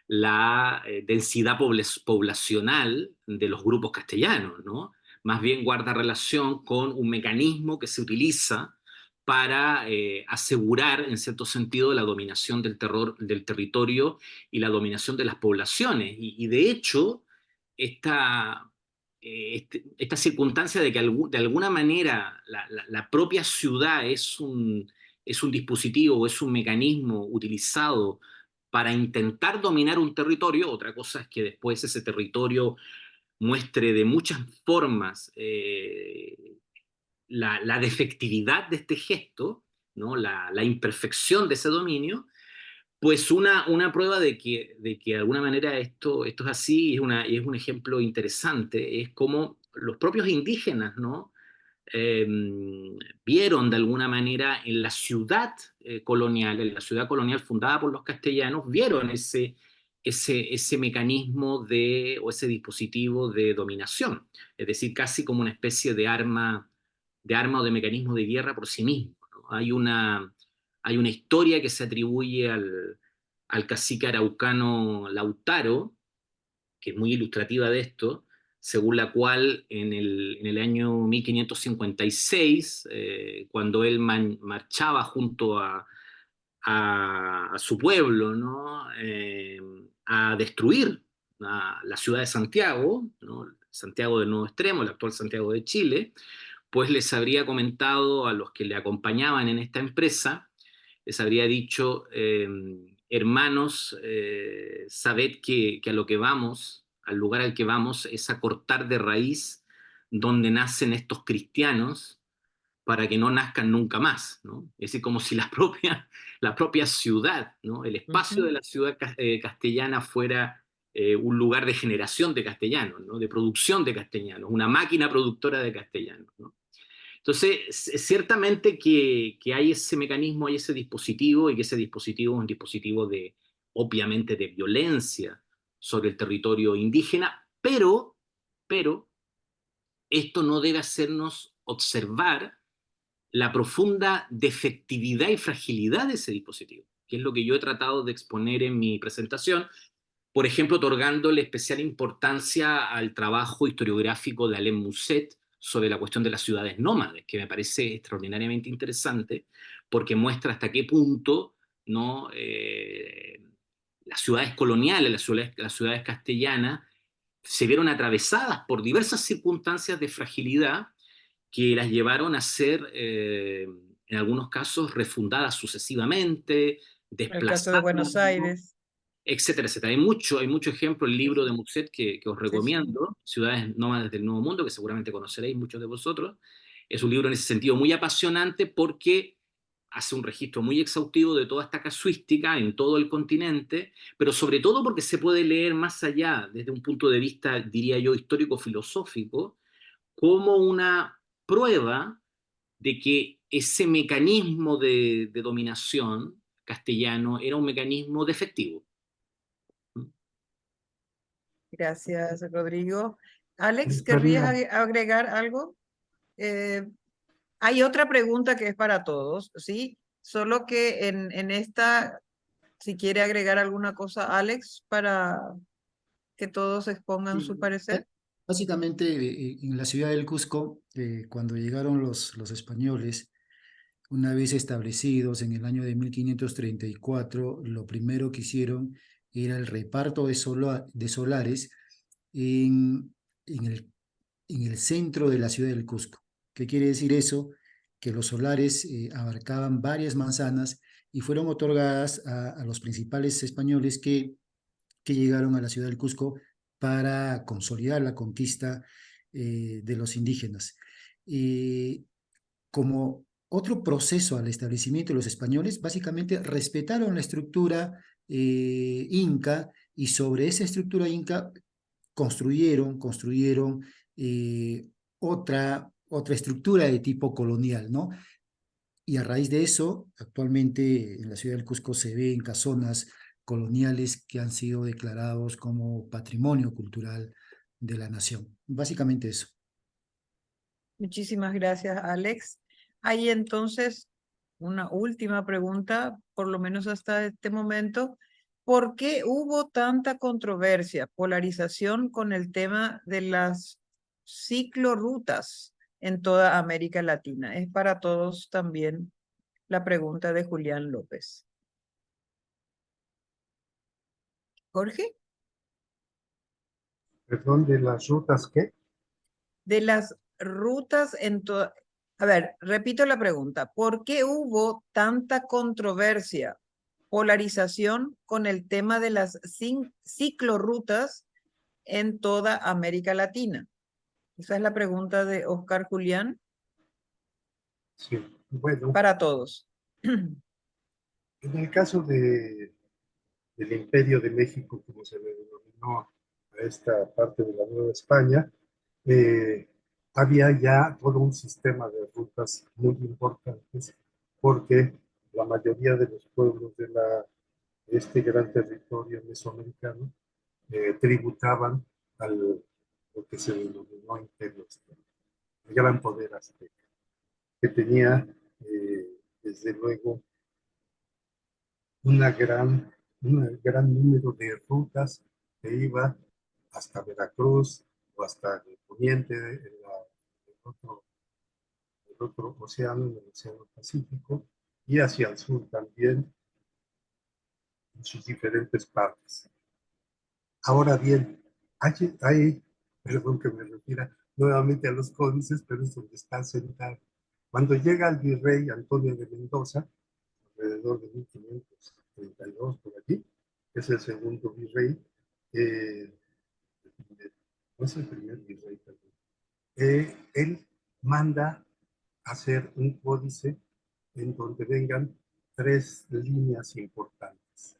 la densidad poblacional de los grupos castellanos, ¿no? Más bien guarda relación con un mecanismo que se utiliza para asegurar, en cierto sentido, la dominación del territorio y la dominación de las poblaciones. Y de hecho, esta circunstancia de que de alguna manera la propia ciudad es un dispositivo o es un mecanismo utilizado para intentar dominar un territorio. Otra cosa es que después ese territorio muestre de muchas formas la defectividad de este gesto, ¿no? La imperfección de ese dominio. Pues una prueba de que de alguna manera esto es así, y es un ejemplo interesante, es como los propios indígenas, ¿no? eh, Vieron de alguna manera en la ciudad colonial, en la ciudad colonial fundada por los castellanos, vieron ese mecanismo o ese dispositivo de dominación, es decir, casi como una especie de arma o de mecanismo de guerra por sí mismo, ¿no? Hay una historia que se atribuye al cacique araucano Lautaro, que es muy ilustrativa de esto, según la cual en el año 1556, cuando él marchaba junto a su pueblo, ¿no? A destruir la ciudad de Santiago, ¿no? Santiago del Nuevo Extremo, el actual Santiago de Chile, pues les habría comentado a los que le acompañaban en esta empresa, les habría dicho, hermanos, sabed que a lo que vamos, al lugar al que vamos, es a cortar de raíz donde nacen estos cristianos para que no nazcan nunca más, ¿no? Es decir, como si la propia ciudad, ¿no? El espacio de la ciudad castellana fuera un lugar de generación de castellanos, ¿no? De producción de castellanos, una máquina productora de castellanos, ¿no? Entonces, ciertamente que hay ese mecanismo, hay ese dispositivo, y que ese dispositivo es un dispositivo obviamente, de violencia sobre el territorio indígena, pero esto no debe hacernos observar la profunda defectividad y fragilidad de ese dispositivo, que es lo que yo he tratado de exponer en mi presentación, por ejemplo, otorgándole especial importancia al trabajo historiográfico de Alain Musset sobre la cuestión de las ciudades nómades, que me parece extraordinariamente interesante, porque muestra hasta qué punto, ¿no? Las ciudades coloniales, las ciudades castellanas, se vieron atravesadas por diversas circunstancias de fragilidad que las llevaron a ser, en algunos casos, refundadas sucesivamente, El caso de desplazadas, Buenos Aires. etcétera, etcétera. Hay mucho ejemplo, el libro de Musset que os Sí, sí. recomiendo, Ciudades Nómadas del Nuevo Mundo, que seguramente conoceréis muchos de vosotros. Es un libro en ese sentido muy apasionante, porque hace un registro muy exhaustivo de toda esta casuística en todo el continente, pero sobre todo porque se puede leer más allá, desde un punto de vista, diría yo, histórico-filosófico, como una prueba de que ese mecanismo de dominación castellano era un mecanismo defectivo. Gracias, Rodrigo. Alex, Estaría, ¿querrías agregar algo? Hay otra pregunta que es para todos, ¿sí? Solo que en esta, si quiere agregar alguna cosa, Alex, para que todos expongan su Sí, parecer. básicamente, en la ciudad del Cusco, cuando llegaron los españoles, una vez establecidos en el año de 1534, lo primero que hicieron era el reparto de solares en, en el, en el centro de la ciudad del Cusco. ¿Qué quiere decir eso? que los solares abarcaban varias manzanas y fueron otorgadas a los principales españoles que llegaron a la ciudad del Cusco para consolidar la conquista de los indígenas. Como otro proceso al establecimiento de los españoles, básicamente respetaron la estructura inca y sobre esa estructura inca construyeron otra estructura de tipo colonial, ¿no? Y a raíz de eso, actualmente en la ciudad del Cusco se ven casonas coloniales que han sido declarados como patrimonio cultural de la nación. Básicamente eso. Muchísimas gracias, Alex. Hay entonces una última pregunta, por lo menos hasta este momento. ¿Por qué hubo tanta controversia, polarización con el tema de las ciclorrutas en toda América Latina? Es para todos también la pregunta de Julián López. Jorge, Perdón, ¿de las rutas qué? de las rutas en toda... A ver, repito la pregunta. ¿Por qué hubo tanta controversia, polarización con el tema de las ciclorrutas en toda América Latina? Esa es la pregunta de Oscar Julián Sí, bueno, para todos. en el caso del Imperio de México, como se le denominó a esta parte de la Nueva España, eh, había ya todo un sistema de rutas muy importantes porque la mayoría de los pueblos de este gran territorio mesoamericano tributaban al lo que se denominó Imperio Azteca, el gran poder azteca, que tenía desde luego un gran número de rutas que iba hasta Veracruz o hasta el poniente, el otro océano, en el Océano Pacífico, y hacia el sur también, en sus diferentes partes. Ahora bien, perdón que me refiera nuevamente a los códices, pero es donde está sentado. Cuando llega el virrey Antonio de Mendoza, alrededor de 1532 por allí, que es el segundo virrey, no es el primer virrey, perdón, él manda hacer un códice en donde vengan tres líneas importantes.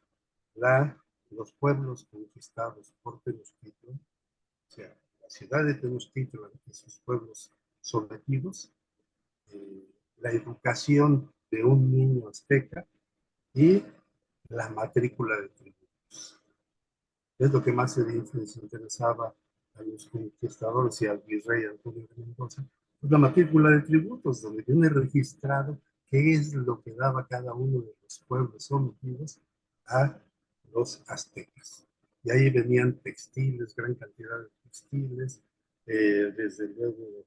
Los pueblos conquistados por Tenochtitlan, o sea, la ciudad de Tenochtitlan y sus pueblos sometidos, la educación de un niño azteca y la matrícula de tributos. Es lo que más les interesaba a los conquistadores y al virrey Antonio de Mendoza, pues la matrícula de tributos, donde viene registrado qué es lo que daba cada uno de los pueblos sometidos a los aztecas. Y ahí venían textiles, gran cantidad de textiles, desde luego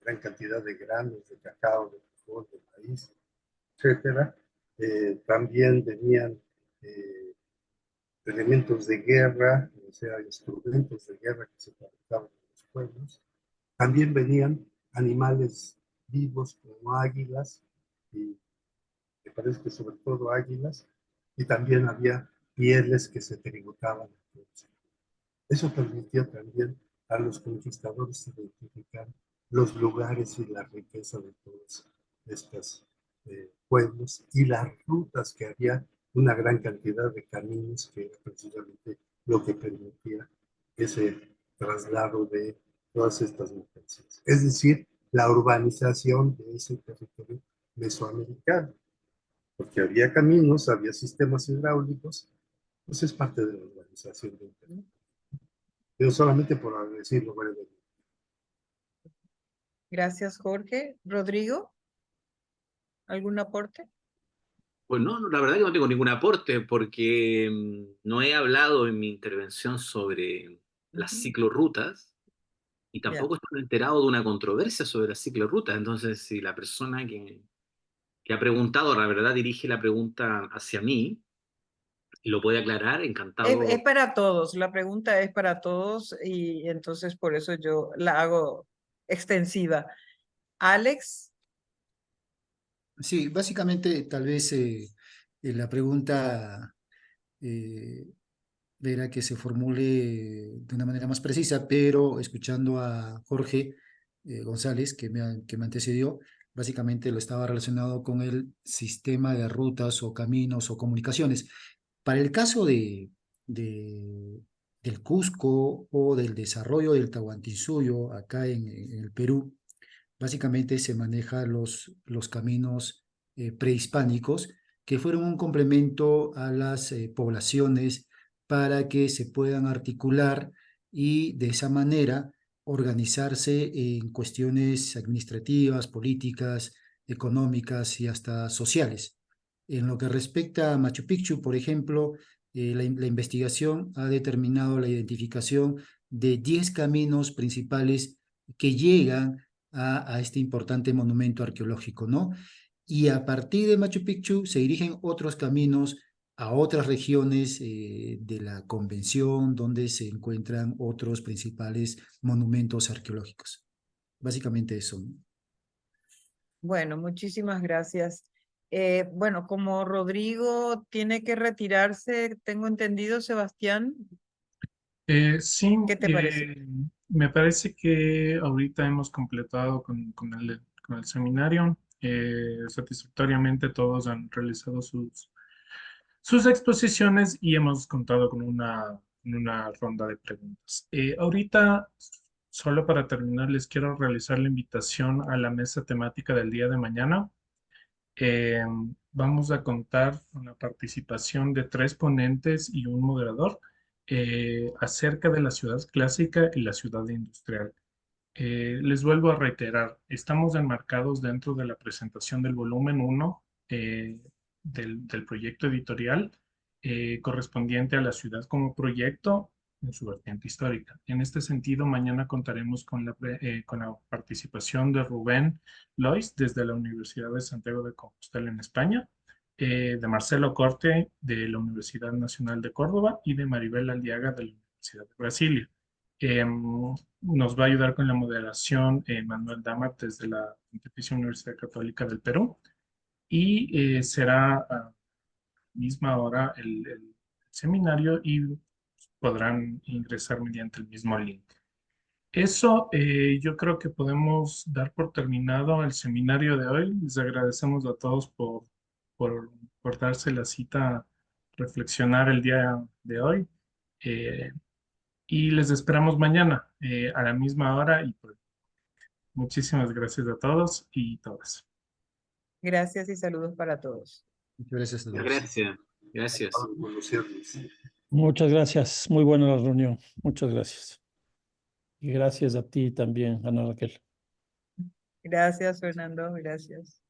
gran cantidad de granos, de cacao, de frijol, de maíz, etcétera. También venían elementos de guerra, o sea, instrumentos de guerra que se fabricaban en los pueblos. También venían animales vivos como águilas, y me parece que sobre todo águilas, y también había pieles que se tributaban. Eso permitía también a los conquistadores identificar los lugares y la riqueza de todos estos pueblos y las rutas que había, una gran cantidad de caminos que era precisamente lo que permitía ese traslado de todas estas mercancías. Es decir, la urbanización de ese territorio mesoamericano, porque había caminos, había sistemas hidráulicos, pues es parte de la urbanización del territorio. Pero solamente por decirlo brevemente. Gracias, Jorge. Rodrigo, ¿algún aporte? Pues no, la verdad que no tengo ningún aporte porque no he hablado en mi intervención sobre las ciclorrutas y Ya. tampoco estoy enterado de una controversia sobre las ciclorrutas. Entonces, si la persona que ha preguntado, la verdad, dirige la pregunta hacia mí y lo puede aclarar, encantado. Es para todos, la pregunta es para todos y entonces por eso yo la hago extensiva. Alex, Sí, básicamente tal vez la pregunta era que se formule de una manera más precisa, pero escuchando a Jorge González, que me antecedió, básicamente lo estaba relacionado con el sistema de rutas o caminos o comunicaciones. Para el caso de, del Cusco o del desarrollo del Tahuantinsuyo acá en el Perú, básicamente se manejan los caminos prehispánicos que fueron un complemento a las poblaciones para que se puedan articular y de esa manera organizarse en cuestiones administrativas, políticas, económicas y hasta sociales. En lo que respecta a Machu Picchu, por ejemplo, la investigación ha determinado la identificación de 10 caminos principales que llegan a este importante monumento arqueológico, ¿no? Y a partir de Machu Picchu se dirigen otros caminos a otras regiones de la convención donde se encuentran otros principales monumentos arqueológicos. Básicamente eso, ¿no? Bueno, muchísimas gracias. Bueno, como Rodrigo tiene que retirarse, tengo entendido, Sebastián, Sí, ¿qué te parece? me parece que ahorita hemos completado con el seminario. Satisfactoriamente todos han realizado sus exposiciones y hemos contado con una ronda de preguntas. Ahorita, solo para terminar, les quiero realizar la invitación a la mesa temática del día de mañana. Eh, Vamos a contar con la participación de 3 ponentes y un moderador acerca de la ciudad clásica y la ciudad industrial. Les vuelvo a reiterar, estamos enmarcados dentro de la presentación del volumen 1 del proyecto editorial correspondiente a la ciudad como proyecto en su vertiente histórica. En este sentido, mañana contaremos con la participación de Rubén Lois desde la Universidad de Santiago de Compostela en España, de Marcelo Corte de la Universidad Nacional de Córdoba y de Maribel Aliaga de la Universidad de Brasilia. Nos va a ayudar con la moderación Manuel Damat desde la Pontificia Universidad Católica del Perú y será a misma hora el seminario y podrán ingresar mediante el mismo link. Eso yo creo que podemos dar por terminado el seminario de hoy. Les agradecemos a todos por, por darse la cita a reflexionar el día de hoy. Eh, y les esperamos mañana a la misma hora y pues, muchísimas gracias a todos y todas. Gracias y saludos para todos. Muchas gracias a todos. Gracias. Gracias. Para conocerles. Muchas gracias. Muy buena la reunión. Muchas gracias. Y gracias a ti también, Ana Raquel. Gracias, Fernando, gracias.